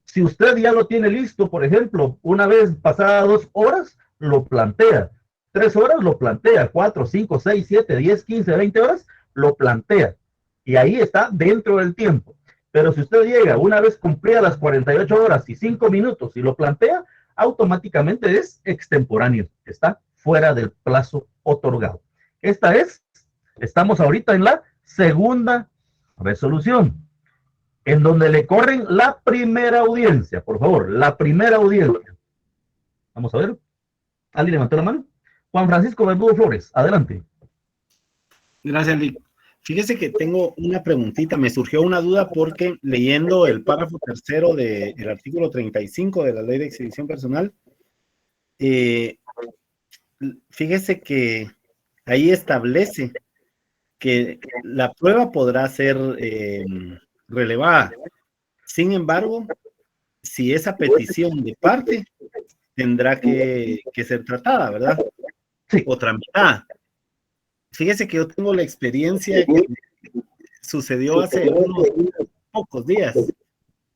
Si usted ya lo tiene listo, por ejemplo, una vez pasadas 2 horas, lo plantea. 3 horas lo plantea. 4, 5, 6, 7, 10, 15, 20 horas, lo plantea. Y ahí está dentro del tiempo. Pero si usted llega una vez cumplida las 48 horas y 5 minutos y lo plantea, automáticamente es extemporáneo. Está fuera del plazo otorgado. Estamos ahorita en la segunda resolución en donde le corren la primera audiencia, por favor, la primera audiencia. Vamos a ver. ¿Alguien levantó la mano? Juan Francisco Verdugo Flores, adelante. Gracias, Lick. Fíjese que tengo una preguntita, me surgió una duda porque leyendo el párrafo tercero del artículo 35 de la Ley de Exhibición Personal, fíjese que ahí establece que la prueba podrá ser relevada. Sin embargo, si esa petición de parte tendrá que ser tratada, ¿verdad? Sí. O tramitada. Fíjese que yo tengo la experiencia que sucedió hace unos pocos días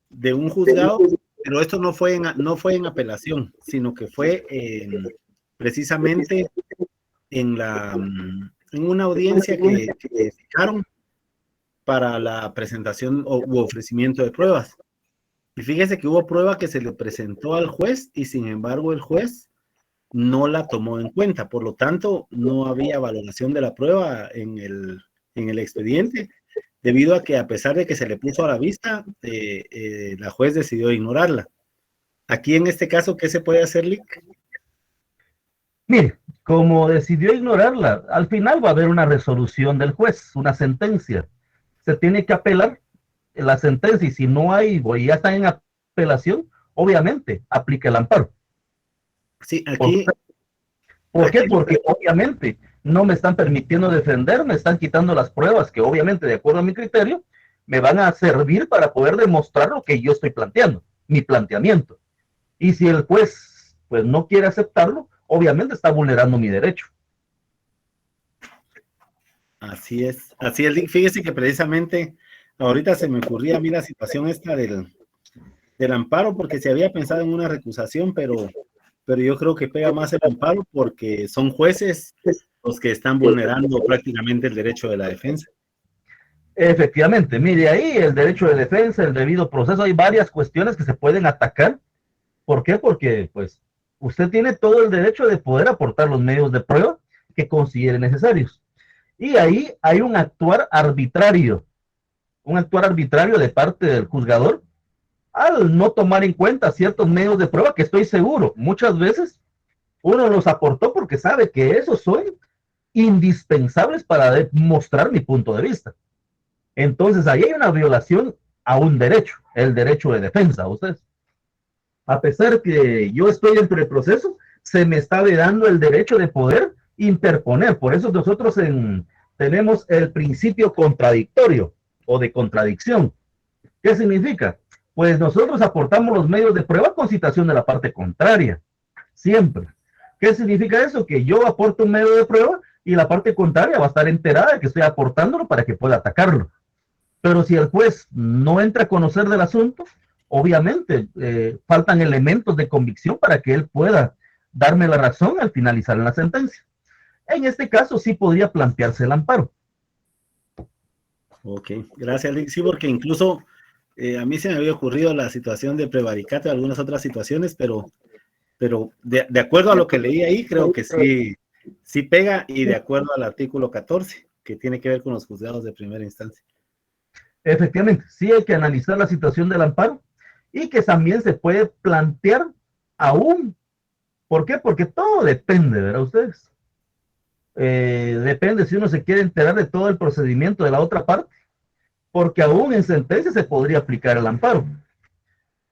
de un juzgado, pero esto no fue en apelación, sino que fue precisamente en una audiencia que fijaron para la presentación u ofrecimiento de pruebas. Y fíjese que hubo prueba que se le presentó al juez y sin embargo el juez no la tomó en cuenta. Por lo tanto, no había valoración de la prueba en el expediente, debido a que a pesar de que se le puso a la vista, la juez decidió ignorarla. Aquí en este caso, ¿qué se puede hacer, Lick? Mire, como decidió ignorarla, al final va a haber una resolución del juez, una sentencia. Se tiene que apelar la sentencia y si no hay, o ya está en apelación, obviamente aplica el amparo. Sí, aquí. ¿Por qué? Porque obviamente no me están permitiendo defender, me están quitando las pruebas que obviamente de acuerdo a mi criterio me van a servir para poder demostrar lo que yo estoy planteando, mi planteamiento. Y si el juez pues no quiere aceptarlo, obviamente está vulnerando mi derecho. Así es. Fíjese que precisamente ahorita se me ocurría a mí la situación esta del amparo, porque se había pensado en una recusación, pero yo creo que pega más el amparo porque son jueces los que están vulnerando prácticamente el derecho de la defensa. Efectivamente, mire ahí el derecho de defensa, el debido proceso, hay varias cuestiones que se pueden atacar. ¿Por qué? Porque pues usted tiene todo el derecho de poder aportar los medios de prueba que considere necesarios. Y ahí hay un actuar arbitrario de parte del juzgador al no tomar en cuenta ciertos medios de prueba que estoy seguro, muchas veces uno los aportó porque sabe que esos son indispensables para demostrar mi punto de vista. Entonces ahí hay una violación a un derecho, el derecho de defensa, ustedes. A pesar que yo estoy dentro del proceso, se me está dando el derecho de poder interponer. Por eso nosotros tenemos el principio contradictorio o de contradicción. ¿Qué significa? Pues nosotros aportamos los medios de prueba con citación de la parte contraria, siempre. ¿Qué significa eso? Que yo aporto un medio de prueba y la parte contraria va a estar enterada de que estoy aportándolo para que pueda atacarlo. Pero si el juez no entra a conocer del asunto, obviamente faltan elementos de convicción para que él pueda darme la razón al finalizar la sentencia. En este caso sí podría plantearse el amparo. Ok, gracias, Lick. Sí, porque incluso a mí se me había ocurrido la situación de prevaricato y algunas otras situaciones, pero de acuerdo a lo que leí ahí, creo que sí pega, y de acuerdo al artículo 14, que tiene que ver con los juzgados de primera instancia. Efectivamente, sí hay que analizar la situación del amparo y que también se puede plantear aún. ¿Por qué? Porque todo depende, ¿verdad ustedes? Depende si uno se quiere enterar de todo el procedimiento de la otra parte porque aún en sentencia se podría aplicar el amparo.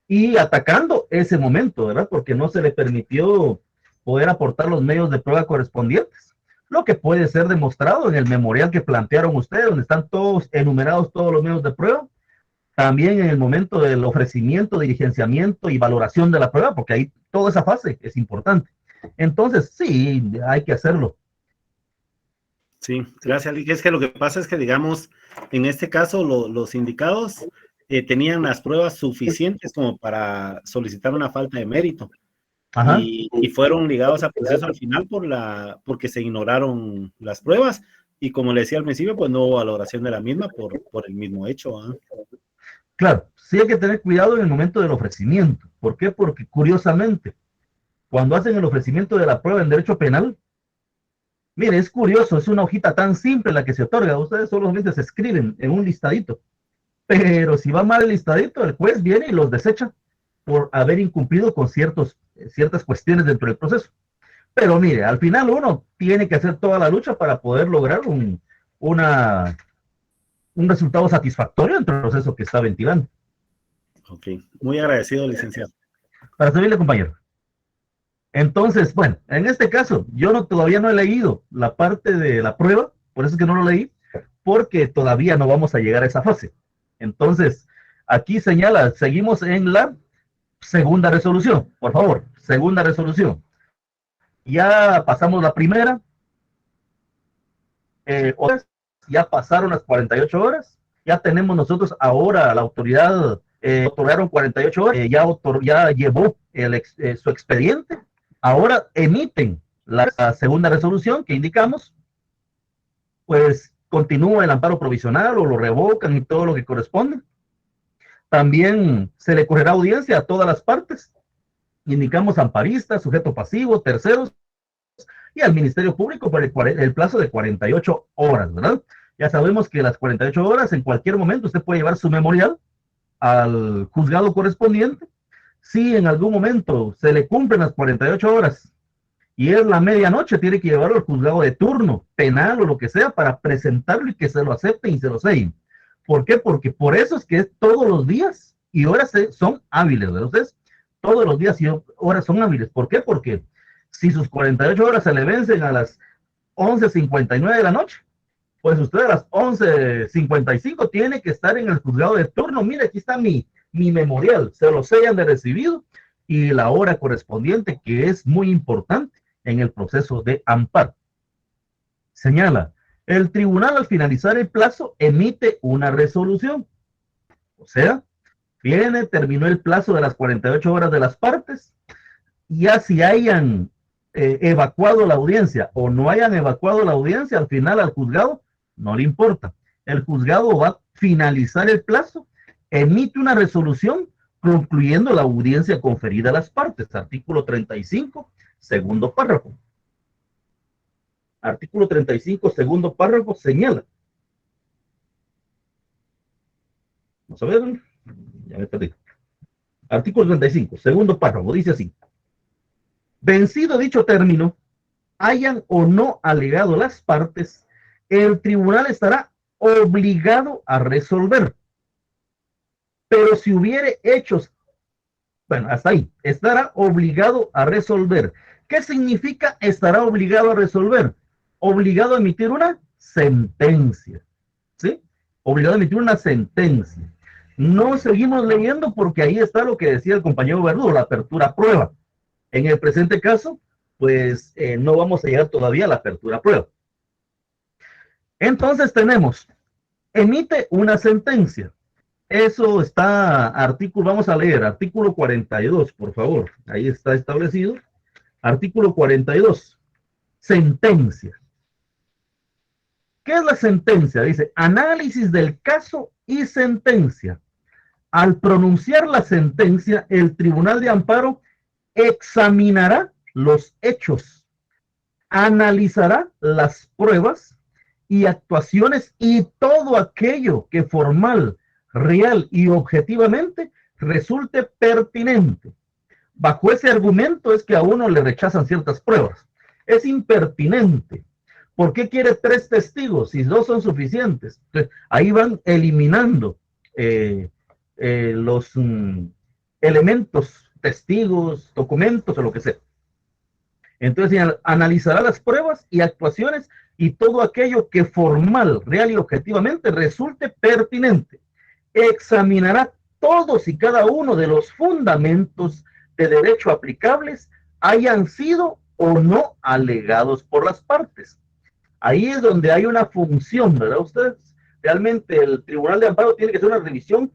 Y atacando ese momento, ¿verdad? Porque no se le permitió poder aportar los medios de prueba correspondientes, lo que puede ser demostrado en el memorial que plantearon ustedes, donde están todos enumerados todos los medios de prueba, también en el momento del ofrecimiento, diligenciamiento y valoración de la prueba, porque ahí toda esa fase es importante. Entonces, sí, hay que hacerlo. Sí, gracias. Es que lo que pasa es que, digamos, en este caso, los indicados tenían las pruebas suficientes como para solicitar una falta de mérito. Ajá. Y fueron ligados a proceso al final porque se ignoraron las pruebas. Y como le decía al principio, pues no hubo valoración de la misma por el mismo hecho. Claro, sí hay que tener cuidado en el momento del ofrecimiento. ¿Por qué? Porque curiosamente, cuando hacen el ofrecimiento de la prueba en derecho penal, mire, es curioso, es una hojita tan simple la que se otorga. Ustedes solamente se escriben en un listadito. Pero si va mal el listadito, el juez viene y los desecha por haber incumplido con ciertas cuestiones dentro del proceso. Pero mire, al final uno tiene que hacer toda la lucha para poder lograr un resultado satisfactorio dentro del proceso que está ventilando. Ok, muy agradecido, licenciado. Para servirle, compañero. Entonces, bueno, en este caso, yo todavía no he leído la parte de la prueba, por eso es que no lo leí, porque todavía no vamos a llegar a esa fase. Entonces, aquí señala, seguimos en la segunda resolución, por favor, segunda resolución. Ya pasamos la primera, ya pasaron las 48 horas, ya tenemos nosotros ahora la autoridad, otorgaron 48 horas, ya llevó su expediente, ahora emiten la segunda resolución que indicamos, pues continúa el amparo provisional o lo revocan y todo lo que corresponde. También se le correrá audiencia a todas las partes, indicamos amparistas, sujeto pasivo, terceros, y al Ministerio Público por el plazo de 48 horas, ¿verdad? Ya sabemos que las 48 horas, en cualquier momento, usted puede llevar su memorial al juzgado correspondiente. Si en algún momento se le cumplen las 48 horas y es la medianoche, tiene que llevarlo al juzgado de turno, penal o lo que sea, para presentarlo y que se lo acepten y se lo sellen. ¿Por qué? Porque por eso es que todos los días y horas son hábiles, ¿verdad? Ustedes, todos los días y horas son hábiles. ¿Por qué? Porque si sus 48 horas se le vencen a las 11:59 de la noche, pues usted a las 11:55 tiene que estar en el juzgado de turno. Mire, aquí está mi memorial, se lo sellan de recibido y la hora correspondiente, que es muy importante en el proceso de amparo. Señala, el tribunal al finalizar el plazo emite una resolución. O sea, terminó el plazo de las 48 horas de las partes, ya si hayan evacuado la audiencia o no hayan evacuado la audiencia, al final al juzgado no le importa. El juzgado va a finalizar el plazo, emite una resolución concluyendo la audiencia conferida a las partes. Artículo 35, segundo párrafo. Artículo 35, segundo párrafo, señala. Vamos a ver, ya me perdí. Artículo 35, segundo párrafo, dice así. Vencido dicho término, hayan o no alegado las partes, el tribunal estará obligado a resolver. Pero si hubiere hechos, bueno, hasta ahí, estará obligado a resolver. ¿Qué significa estará obligado a resolver? Obligado a emitir una sentencia, ¿sí? Obligado a emitir una sentencia. No seguimos leyendo porque ahí está lo que decía el compañero Verdugo, la apertura a prueba. En el presente caso, pues no vamos a llegar todavía a la apertura a prueba. Entonces tenemos, emite una sentencia. Eso está, vamos a leer, artículo 42, por favor. Ahí está establecido. Artículo 42, sentencia. ¿Qué es la sentencia? Dice, análisis del caso y sentencia. Al pronunciar la sentencia, el Tribunal de Amparo examinará los hechos, analizará las pruebas y actuaciones y todo aquello que formal, real y objetivamente resulte pertinente. Bajo ese argumento es que a uno le rechazan ciertas pruebas. Es impertinente ¿Por qué quiere 3 testigos si 2 son suficientes? Entonces, ahí van eliminando eh, los elementos, testigos, documentos o lo que sea. Entonces, analizará las pruebas y actuaciones y todo aquello que formal, real y objetivamente resulte pertinente. Examinará todos y cada uno de los fundamentos de derecho aplicables, hayan sido o no alegados por las partes. Ahí es donde hay una función, ¿verdad? Ustedes, realmente el Tribunal de Amparo tiene que hacer una revisión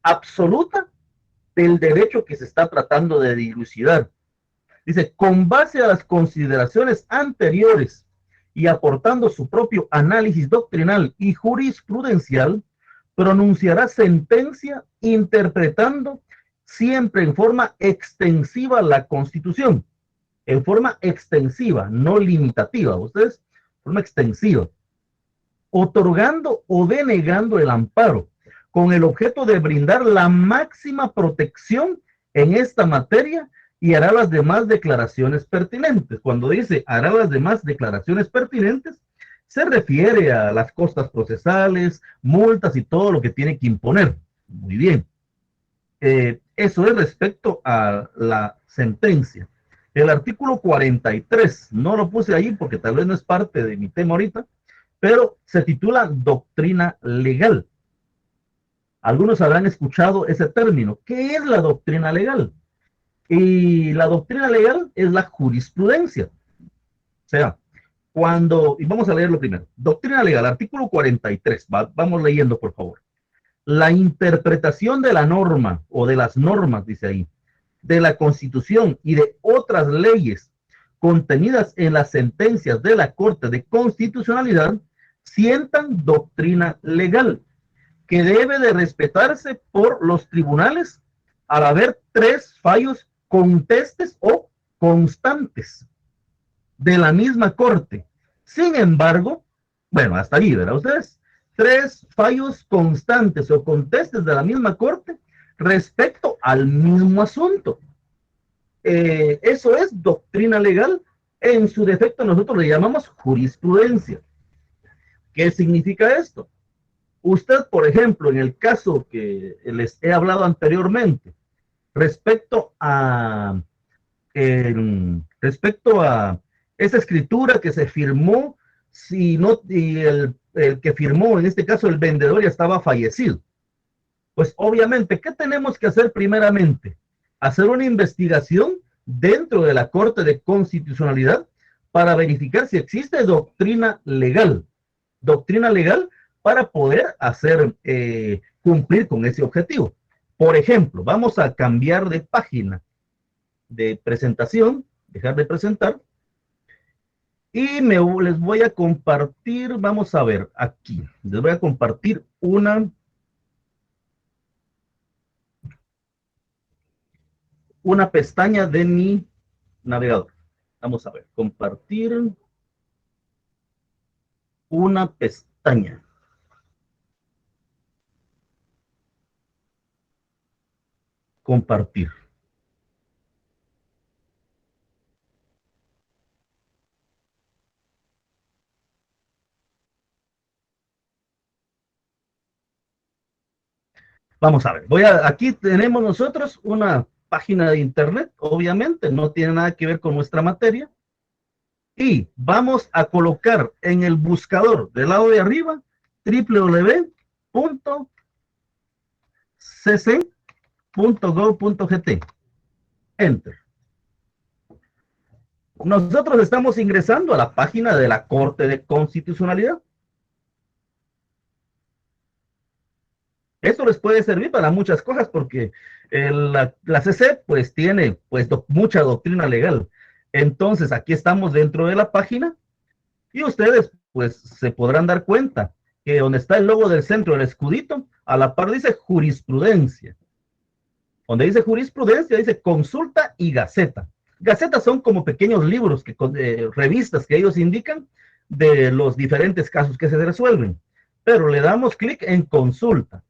absoluta del derecho que se está tratando de dilucidar. Dice, con base a las consideraciones anteriores y aportando su propio análisis doctrinal y jurisprudencial, pronunciará sentencia interpretando siempre en forma extensiva la Constitución, en forma extensiva, no limitativa, ustedes, forma extensiva, otorgando o denegando el amparo, con el objeto de brindar la máxima protección en esta materia y hará las demás declaraciones pertinentes. Cuando dice hará las demás declaraciones pertinentes, se refiere a las costas procesales, multas y todo lo que tiene que imponer. Muy bien. Eso es respecto a la sentencia. El artículo 43, no lo puse ahí porque tal vez no es parte de mi tema ahorita, pero se titula doctrina legal. Algunos habrán escuchado ese término. ¿Qué es la doctrina legal? Y la doctrina legal es la jurisprudencia. O sea, y vamos a leerlo primero. Doctrina legal, artículo 43. Vamos leyendo, por favor. La interpretación de la norma o de las normas, dice ahí, de la Constitución y de otras leyes contenidas en las sentencias de la Corte de Constitucionalidad sientan doctrina legal que debe de respetarse por los tribunales al haber 3 fallos contestes o constantes de la misma Corte. Sin embargo, bueno, hasta ahí, ¿verdad? Ustedes, 3 fallos constantes o contestes de la misma Corte respecto al mismo asunto. Eso es doctrina legal. En su defecto nosotros le llamamos jurisprudencia. ¿Qué significa esto? Usted, por ejemplo, en el caso que les he hablado anteriormente, respecto a, respecto a esa escritura que se firmó, si no, y el que firmó, en este caso el vendedor, ya estaba fallecido. Pues obviamente, ¿qué tenemos que hacer primeramente? Hacer una investigación dentro de la Corte de Constitucionalidad para verificar si existe doctrina legal. Doctrina legal para poder hacer cumplir con ese objetivo. Por ejemplo, vamos a cambiar de página de presentación, dejar de presentar, y les voy a compartir, vamos a ver, aquí, les voy a compartir una pestaña de mi navegador. Vamos a ver, compartir una pestaña. Compartir. Vamos a ver, aquí tenemos nosotros una página de internet, obviamente, no tiene nada que ver con nuestra materia. Y vamos a colocar en el buscador del lado de arriba www.cc.gov.gt. Enter. Nosotros estamos ingresando a la página de la Corte de Constitucionalidad. Esto les puede servir para muchas cosas porque la CC pues tiene pues mucha doctrina legal. Entonces aquí estamos dentro de la página y ustedes pues se podrán dar cuenta que donde está el logo del centro, el escudito, a la par dice jurisprudencia. Donde dice jurisprudencia dice consulta y gaceta. Gacetas son como pequeños libros, revistas que ellos indican de los diferentes casos que se resuelven. Pero le damos clic en consulta.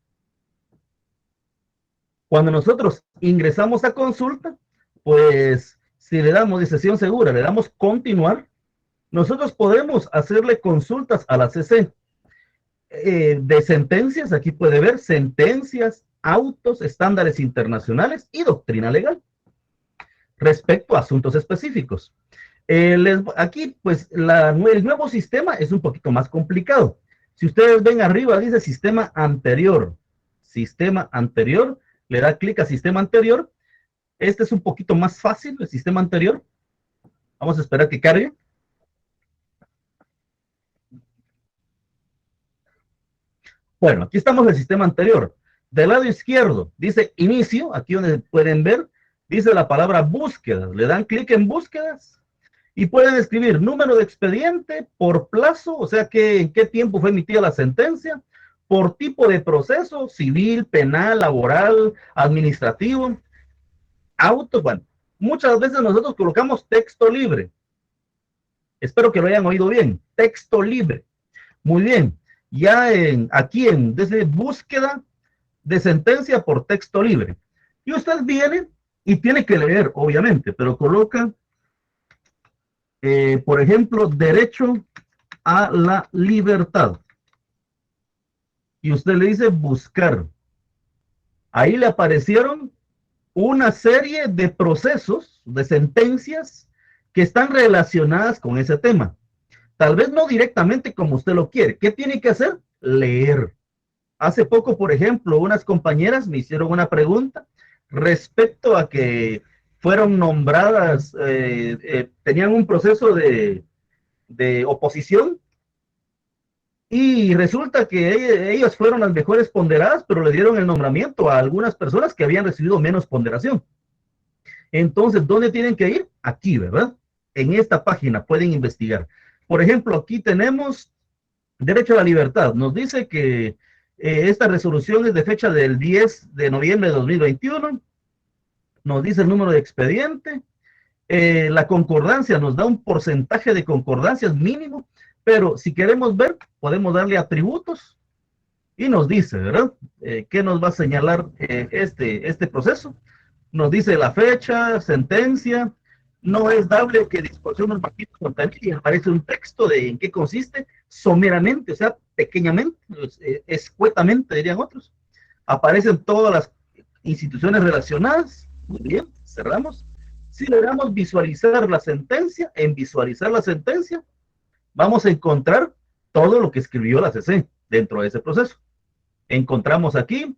Cuando nosotros ingresamos a consulta, pues si le damos de sesión segura, le damos continuar, Nosotros podemos hacerle consultas a la CC de sentencias. Aquí puede ver sentencias, autos, estándares internacionales y doctrina legal respecto a asuntos específicos. Aquí, pues, el nuevo sistema es un poquito más complicado. Si ustedes ven arriba, dice sistema anterior. Sistema anterior, le da clic a sistema anterior. Este es un poquito más fácil, el sistema anterior. Vamos a esperar que cargue. Bueno, aquí estamos en el sistema anterior. Del lado izquierdo dice inicio, aquí donde pueden ver, dice la palabra búsqueda. Le dan clic en búsquedas y pueden escribir número de expediente por plazo, o sea, en qué tiempo fue emitida la sentencia, por tipo de proceso, civil, penal, laboral, administrativo, auto. Bueno, muchas veces nosotros colocamos texto libre. Espero que lo hayan oído bien. Texto libre. Muy bien. Ya desde búsqueda de sentencia por texto libre. Y usted viene y tiene que leer, obviamente, pero coloca, por ejemplo, derecho a la libertad. Y usted le dice buscar. Ahí le aparecieron una serie de procesos, de sentencias que están relacionadas con ese tema. Tal vez no directamente como usted lo quiere. ¿Qué tiene que hacer? Leer. Hace poco, por ejemplo, unas compañeras me hicieron una pregunta respecto a que fueron nombradas, tenían un proceso de oposición y resulta que ellas fueron las mejores ponderadas, pero le dieron el nombramiento a algunas personas que habían recibido menos ponderación. Entonces, ¿dónde tienen que ir? Aquí, ¿verdad? En esta página pueden investigar. Por ejemplo, aquí tenemos derecho a la libertad. Nos dice que esta resolución es de fecha del 10 de noviembre de 2021. Nos dice el número de expediente. La concordancia nos da un porcentaje de concordancias mínimo, pero si queremos ver, podemos darle atributos y nos dice, ¿verdad? ¿Qué nos va a señalar este proceso? Nos dice la fecha, sentencia, no es dable que disposición del partido contable y aparece un texto de en qué consiste, someramente, o sea, pequeñamente, escuetamente, dirían otros. Aparecen todas las instituciones relacionadas. Muy bien, cerramos. Si le damos visualizar la sentencia, en visualizar la sentencia, vamos a encontrar todo lo que escribió la CC dentro de ese proceso. Encontramos aquí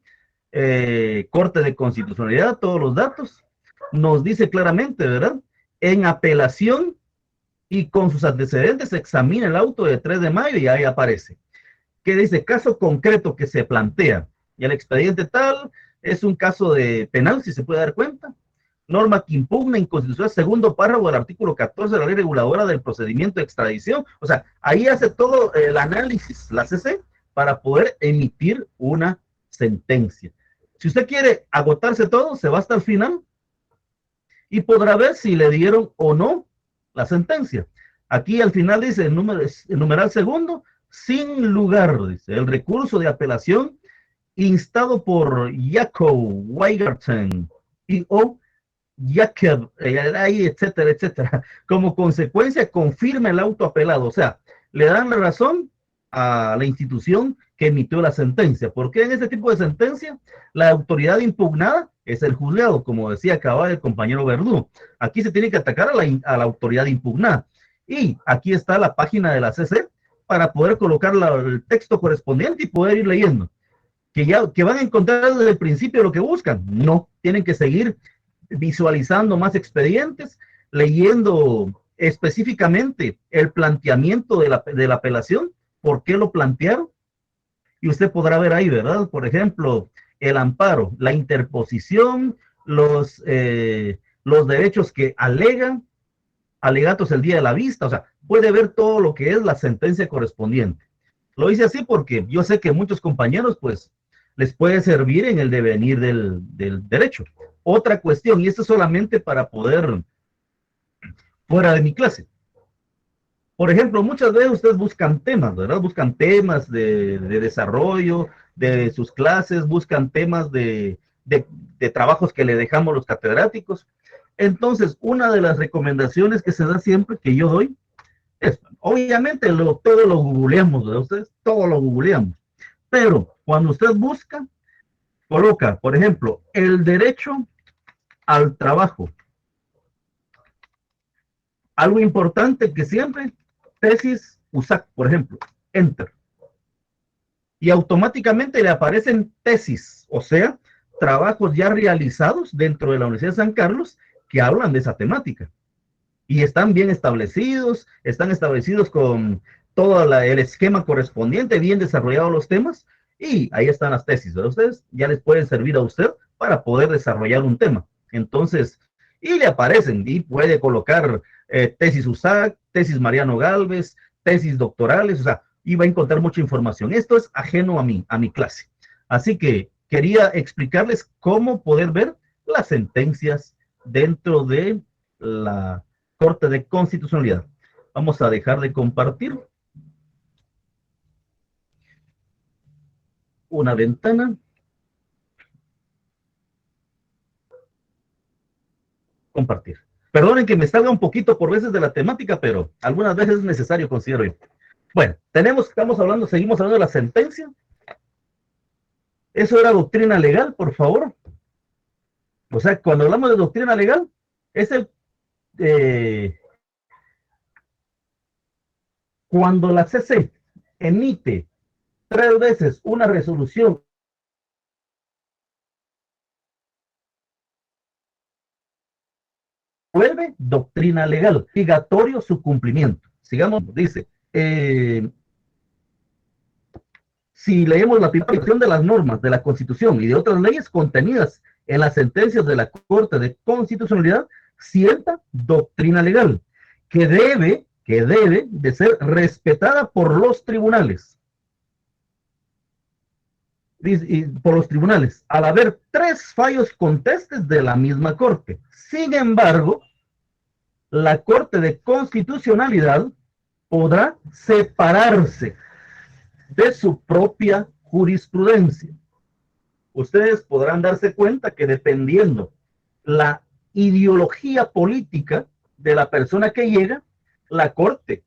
Corte de Constitucionalidad, todos los datos. Nos dice claramente, ¿verdad? En apelación y con sus antecedentes se examina el auto de 3 de mayo y ahí aparece. ¿Qué dice? Caso concreto que se plantea. Y el expediente tal es un caso de penal, si se puede dar cuenta. Norma que impugna inconstitucional, segundo párrafo del artículo 14 de la ley reguladora del procedimiento de extradición. O sea, ahí hace todo el análisis, la CC, para poder emitir una sentencia. Si usted quiere agotarse todo, se va hasta el final y podrá ver si le dieron o no la sentencia. Aquí al final dice el numeral segundo, sin lugar, dice, el recurso de apelación instado por Jacob Weigarten y o Jacob, etcétera, etcétera. Como consecuencia, confirma el auto apelado. O sea, le dan la razón a la institución que emitió la sentencia. Porque en este tipo de sentencia, la autoridad impugnada es el juzgado, como decía acaba el compañero Verdú. Aquí se tiene que atacar a la autoridad impugnada. Y aquí está la página de la CC para poder colocar el texto correspondiente y poder ir leyendo. Que van a encontrar desde el principio lo que buscan. No, tienen que seguir visualizando más expedientes, leyendo específicamente el planteamiento de la apelación, por qué lo plantearon, y usted podrá ver ahí, ¿verdad? Por ejemplo, el amparo, la interposición, los derechos que alegan, alegatos el día de la vista, o sea, puede ver todo lo que es la sentencia correspondiente. Lo hice así porque yo sé que muchos compañeros, pues, les puede servir en el devenir del derecho. Otra cuestión, y esto es solamente para poder, fuera de mi clase. Por ejemplo, muchas veces ustedes buscan temas, ¿verdad? Buscan temas de desarrollo de sus clases, buscan temas de trabajos que le dejamos los catedráticos. Entonces, una de las recomendaciones que se da siempre, que yo doy, Obviamente todo lo googleamos, ¿verdad? Ustedes todo lo googleamos. Pero cuando usted busca, coloca, por ejemplo, el derecho al trabajo. Algo importante que siempre, tesis USAC, por ejemplo, enter. Y automáticamente le aparecen tesis, o sea, trabajos ya realizados dentro de la Universidad de San Carlos que hablan de esa temática. Y están bien establecidos, están establecidos con todo el esquema correspondiente, bien desarrollados los temas, y ahí están las tesis, ¿verdad? Ustedes ya les pueden servir a usted para poder desarrollar un tema. Entonces, y le aparecen, y puede colocar tesis USAC, tesis Mariano Galvez, tesis doctorales, o sea, y va a encontrar mucha información. Esto es ajeno a mi clase. Así que quería explicarles cómo poder ver las sentencias dentro de la Corte de Constitucionalidad. Vamos a dejar de compartir una ventana. Compartir. Perdonen que me salga un poquito por veces de la temática, pero algunas veces es necesario, considero yo. Bueno, seguimos hablando de la sentencia. Eso era doctrina legal, por favor. O sea, cuando hablamos de doctrina legal, es cuando la CC emite 3 veces una resolución, vuelve doctrina legal, obligatorio su cumplimiento. Sigamos, dice, si leemos la aplicación de las normas de la Constitución y de otras leyes contenidas en las sentencias de la Corte de Constitucionalidad, sienta doctrina legal que debe de ser respetada por los tribunales. Por los tribunales, al haber 3 fallos contestes de la misma Corte. Sin embargo, la Corte de Constitucionalidad podrá separarse de su propia jurisprudencia. Ustedes podrán darse cuenta que dependiendo la ideología política de la persona que llega, la Corte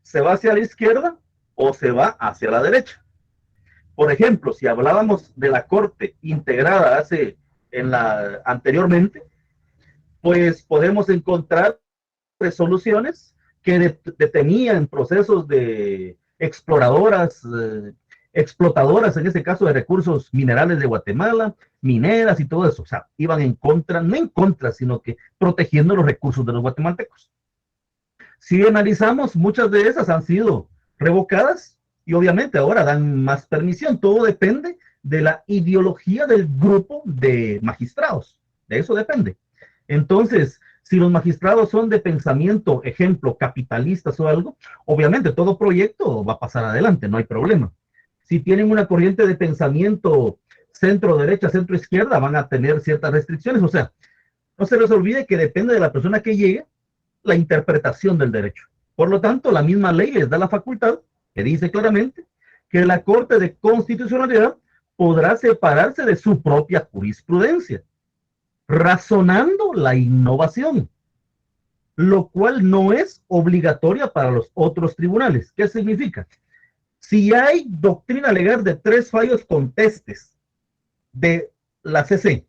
se va hacia la izquierda o se va hacia la derecha. Por ejemplo, si hablábamos de la Corte integrada anteriormente, pues podemos encontrar resoluciones que detenían procesos de explotadoras, en este caso de recursos minerales de Guatemala, mineras y todo eso. O sea, iban en contra, no en contra, sino que protegiendo los recursos de los guatemaltecos. Si analizamos, muchas de esas han sido revocadas y obviamente ahora dan más permisión. Todo depende de la ideología del grupo de magistrados. De eso depende. Entonces, si los magistrados son de pensamiento, ejemplo, capitalistas o algo, obviamente todo proyecto va a pasar adelante, no hay problema. Si tienen una corriente de pensamiento centro-derecha, centro-izquierda, van a tener ciertas restricciones. O sea, no se les olvide que depende de la persona que llegue la interpretación del derecho. Por lo tanto, la misma ley les da la facultad, que dice claramente, que la Corte de Constitucionalidad podrá separarse de su propia jurisprudencia, razonando la innovación, lo cual no es obligatoria para los otros tribunales. ¿Qué significa? Si hay doctrina legal de 3 fallos contestes de la CC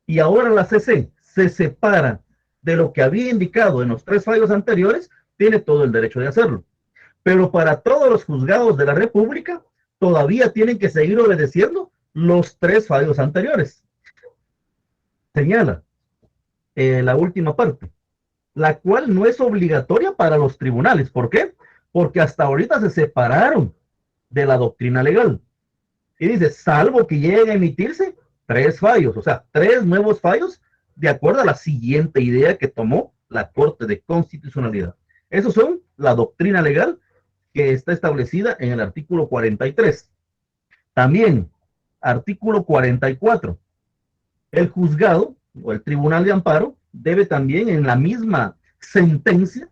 y ahora la CC se separa de lo que había indicado en los 3 fallos anteriores, tiene todo el derecho de hacerlo. Pero para todos los juzgados de la República, todavía tienen que seguir obedeciendo los 3 fallos anteriores. Señala la última parte, la cual no es obligatoria para los tribunales. ¿Por qué? Porque hasta ahorita se separaron de la doctrina legal. Y dice, salvo que lleguen a emitirse 3 fallos, o sea, 3 nuevos fallos de acuerdo a la siguiente idea que tomó la Corte de Constitucionalidad. Esos son la doctrina legal que está establecida en el artículo 43. También, artículo 44. El juzgado o el tribunal de amparo debe también en la misma sentencia,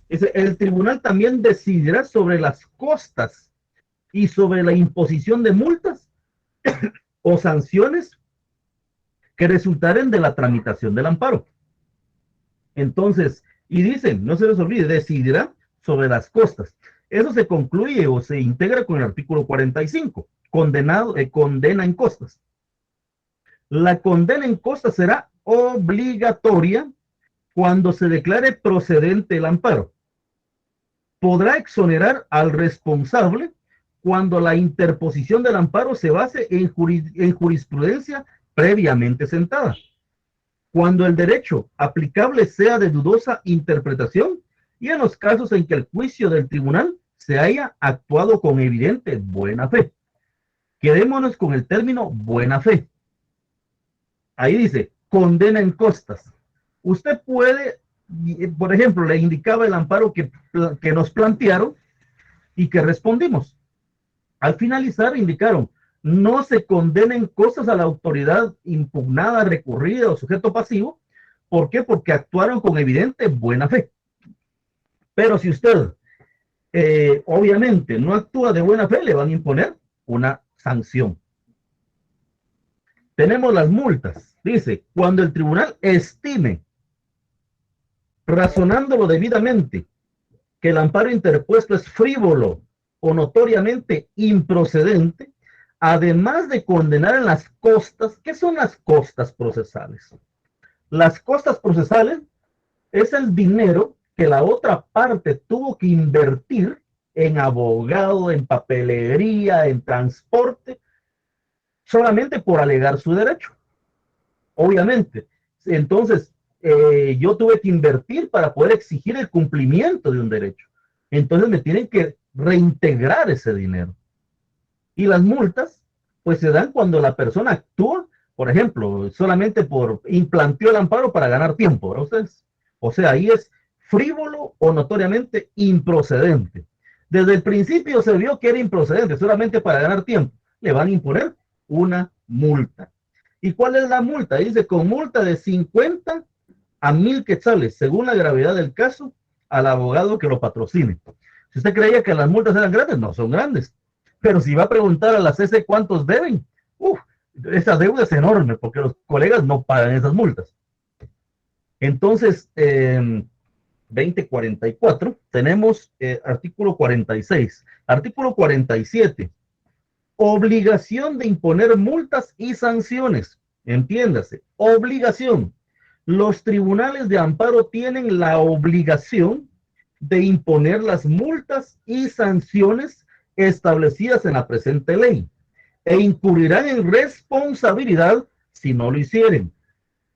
el tribunal también decidirá sobre las costas y sobre la imposición de multas o sanciones que resultaren de la tramitación del amparo. Entonces, Y dicen, no se les olvide, decidirá sobre las costas. Eso se concluye o se integra con el artículo 45, condena en costas. La condena en costas será obligatoria cuando se declare procedente el amparo. Podrá exonerar al responsable cuando la interposición del amparo se base en jurisprudencia previamente sentada. Cuando el derecho aplicable sea de dudosa interpretación y en los casos en que el juicio del tribunal se haya actuado con evidente buena fe. Quedémonos con el término buena fe. Ahí dice, condena en costas. Usted puede, por ejemplo, le indicaba el amparo que nos plantearon y que respondimos. Al finalizar indicaron, no se condenen cosas a la autoridad impugnada, recurrida o sujeto pasivo. ¿Por qué? Porque actuaron con evidente buena fe. Pero si usted obviamente no actúa de buena fe, le van a imponer una sanción. Tenemos las multas. Dice, cuando el tribunal estime, razonándolo debidamente, que el amparo interpuesto es frívolo o notoriamente improcedente, además de condenar en las costas. ¿Qué son las costas procesales? Las costas procesales es el dinero que la otra parte tuvo que invertir en abogado, en papelería, en transporte, solamente por alegar su derecho. Obviamente. Entonces, yo tuve que invertir para poder exigir el cumplimiento de un derecho. Entonces me tienen que reintegrar ese dinero. Y las multas, pues se dan cuando la persona actúa, por ejemplo, solamente por implanteó el amparo para ganar tiempo, ¿verdad ustedes? O sea, ahí es frívolo o notoriamente improcedente. Desde el principio se vio que era improcedente, solamente para ganar tiempo. Le van a imponer una multa. ¿Y cuál es la multa? Dice, con multa de 50 a 1000 quetzales, según la gravedad del caso, al abogado que lo patrocine. Si usted creía que las multas eran grandes, no son grandes. Pero si va a preguntar a la CC cuántos deben, esa deuda es enorme porque los colegas no pagan esas multas. Entonces, 2044, tenemos artículo 46. Artículo 47, obligación de imponer multas y sanciones. Entiéndase, obligación. Los tribunales de amparo tienen la obligación de imponer las multas y sanciones establecidas en la presente ley e incurrirán en responsabilidad si no lo hicieren.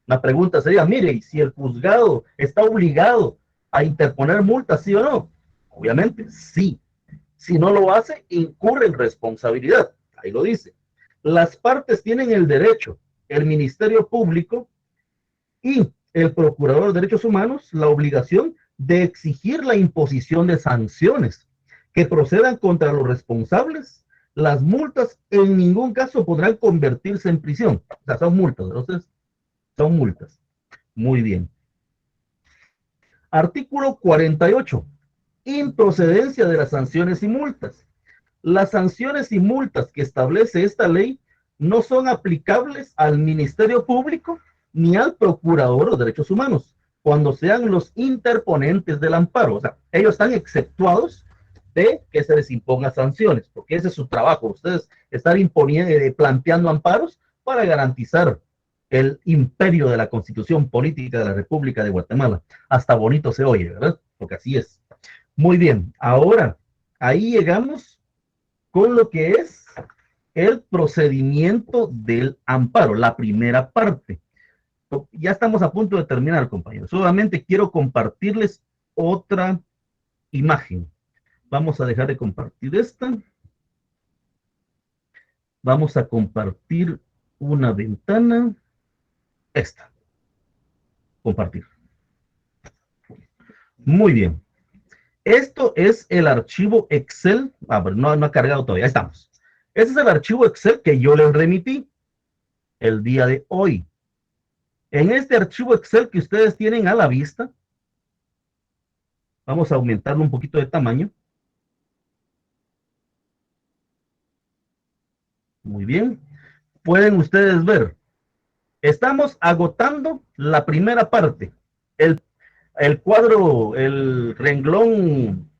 La pregunta sería, mire, ¿y si el juzgado está obligado a interponer multas, sí o no? Obviamente, sí. Si no lo hace, incurre en responsabilidad. Ahí lo dice. Las partes tienen el derecho, el Ministerio Público y el Procurador de Derechos Humanos, la obligación de exigir la imposición de sanciones que procedan contra los responsables. Las multas en ningún caso podrán convertirse en prisión. O sea, son multas, entonces son multas. Muy bien. Artículo 48. Improcedencia de las sanciones y multas. Las sanciones y multas que establece esta ley no son aplicables al Ministerio Público ni al Procurador de Derechos Humanos cuando sean los interponentes del amparo. O sea, ellos están exceptuados de que se les imponga sanciones, porque ese es su trabajo. Ustedes están imponiendo, planteando amparos para garantizar el imperio de la Constitución Política de la República de Guatemala. Hasta bonito se oye, ¿verdad? Porque así es. Muy bien, ahora ahí llegamos con lo que es el procedimiento del amparo, la primera parte. Ya estamos a punto de terminar, compañeros. Solamente quiero compartirles otra imagen. Vamos a dejar de compartir esta. Vamos a compartir una ventana. Esta. Compartir. Muy bien. Esto es el archivo Excel. Pero no ha cargado todavía. Ahí estamos. Este es el archivo Excel que yo les remití el día de hoy. En este archivo Excel que ustedes tienen a la vista, vamos a aumentarlo un poquito de tamaño. Muy bien. Pueden ustedes ver. Estamos agotando la primera parte. el cuadro, el renglón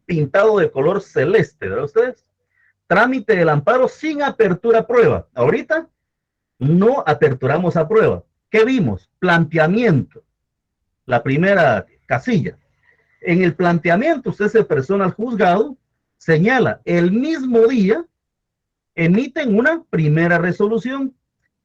pintado de color celeste, ¿verdad ustedes? Trámite del amparo sin apertura a prueba. Ahorita no aperturamos a prueba. ¿Qué vimos? Planteamiento, la primera casilla. En el planteamiento, usted se persona al juzgado, señala, el mismo día emiten una primera resolución.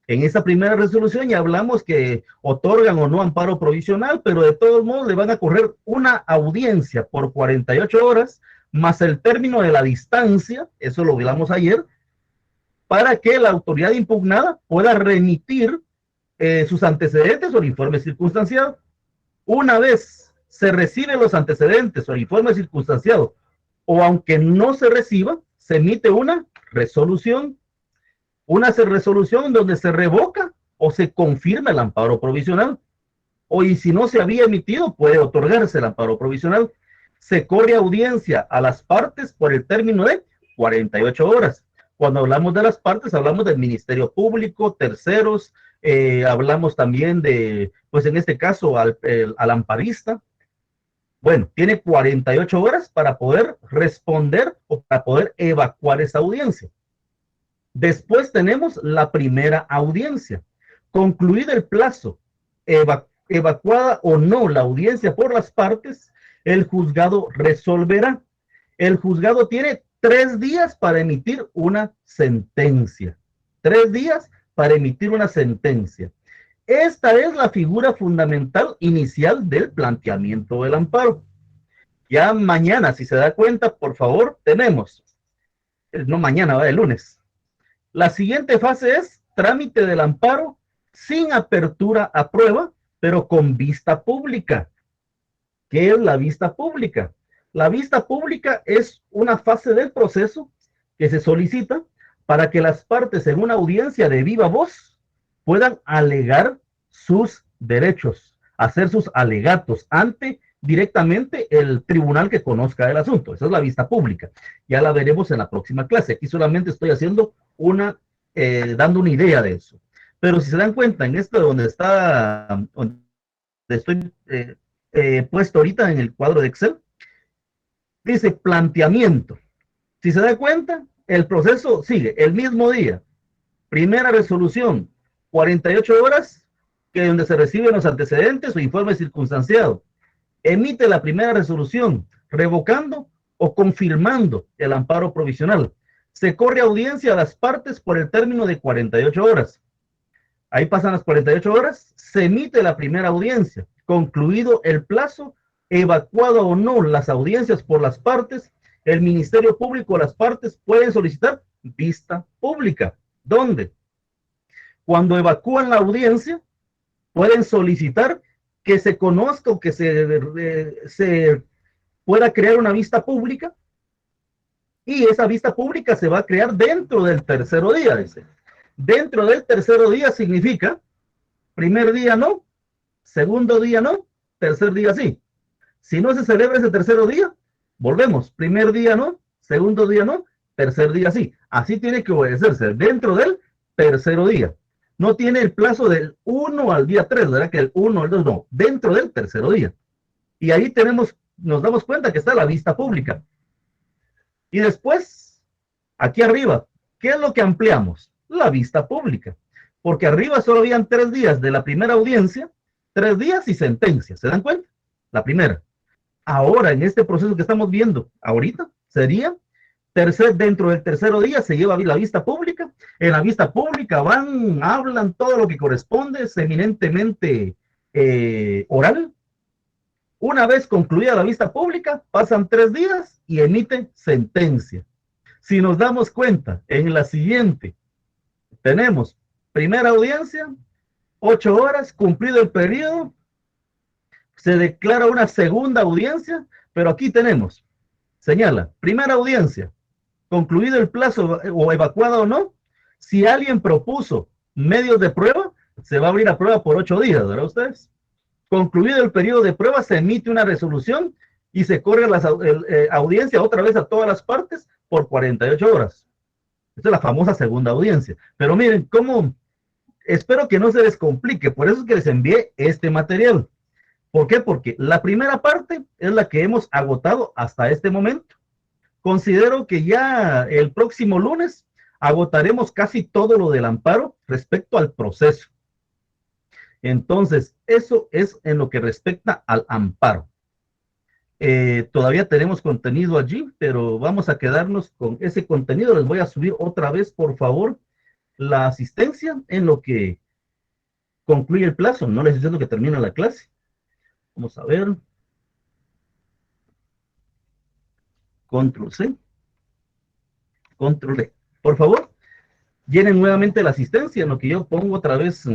En esa primera resolución ya hablamos que otorgan o no amparo provisional, pero de todos modos le van a correr una audiencia por 48 horas, más el término de la distancia, eso lo hablamos ayer, para que la autoridad impugnada pueda remitir sus antecedentes o el informe circunstanciado. Una vez se reciben los antecedentes o el informe circunstanciado, o aunque no se reciba, se emite una resolución donde se revoca o se confirma el amparo provisional. O y si no se había emitido, puede otorgarse el amparo provisional. Se corre audiencia a las partes por el término de 48 horas. Cuando hablamos de las partes, hablamos del Ministerio Público, terceros, hablamos también de, pues en este caso, al amparista. Bueno, tiene 48 horas para poder responder o para poder evacuar esa audiencia. Después tenemos la primera audiencia. Concluido el plazo, evacuada o no la audiencia por las partes, el juzgado resolverá. El juzgado tiene 3 días para emitir una sentencia. 3 días para emitir una sentencia. Esta es la figura fundamental inicial del planteamiento del amparo. Ya mañana, si se da cuenta, por favor, tenemos, no mañana, el lunes. La siguiente fase es trámite del amparo sin apertura a prueba, pero con vista pública. ¿Qué es la vista pública? La vista pública es una fase del proceso que se solicita para que las partes en una audiencia de viva voz puedan alegar sus derechos, hacer sus alegatos ante directamente el tribunal que conozca el asunto. Esa es la vista pública. Ya la veremos en la próxima clase. Aquí solamente estoy haciendo dando una idea de eso. Pero si se dan cuenta, en esto donde estoy puesto ahorita en el cuadro de Excel, dice planteamiento. Si se da cuenta, el proceso sigue el mismo día. Primera resolución, 48 horas, que donde se reciben los antecedentes o informe circunstanciado. Emite la primera resolución, revocando o confirmando el amparo provisional. Se corre audiencia a las partes por el término de 48 horas. Ahí pasan las 48 horas, se emite la primera audiencia. Concluido el plazo, evacuado o no las audiencias por las partes, el Ministerio Público o las partes pueden solicitar vista pública. ¿Dónde? Cuando evacúan la audiencia, pueden solicitar que se conozca o que se pueda crear una vista pública, y esa vista pública se va a crear dentro del tercero día. Dice. Dentro del tercero día significa, primer día no, segundo día no, tercer día sí. Si no se celebra ese tercero día, volvemos, primer día no, segundo día no, tercer día sí. Así tiene que obedecerse dentro del tercero día. No tiene el plazo del 1 al día 3, ¿verdad? Que el 1 al 2, no, dentro del tercero día. Y ahí nos damos cuenta que está la vista pública. Y después, aquí arriba, ¿qué es lo que ampliamos? La vista pública. Porque arriba solo habían 3 días de la primera audiencia, 3 días y sentencia. ¿Se dan cuenta? La primera. Ahora, en este proceso que estamos viendo ahorita, sería dentro del tercero día se lleva la vista pública. En la vista pública hablan todo lo que corresponde, es eminentemente oral. Una vez concluida la vista pública, pasan 3 días y emiten sentencia. Si nos damos cuenta, en la siguiente, tenemos primera audiencia, 8 horas, cumplido el periodo, se declara una segunda audiencia, pero aquí tenemos, señala, primera audiencia, concluido el plazo o evacuado o no, si alguien propuso medios de prueba, se va a abrir a prueba por 8 días, ¿verdad ustedes? Concluido el periodo de prueba, se emite una resolución y se corre la audiencia otra vez a todas las partes por 48 horas. Esta es la famosa segunda audiencia. Pero miren cómo, espero que no se les complique, por eso es que les envié este material. ¿Por qué? Porque la primera parte es la que hemos agotado hasta este momento. Considero que ya el próximo lunes agotaremos casi todo lo del amparo respecto al proceso. Entonces, eso es en lo que respecta al amparo. Todavía tenemos contenido allí, pero vamos a quedarnos con ese contenido. Les voy a subir otra vez, por favor, la asistencia en lo que concluye el plazo. No les diciendo que termina la clase. Vamos a ver. Control C. Control E. Por favor, llenen nuevamente la asistencia en lo que yo pongo otra vez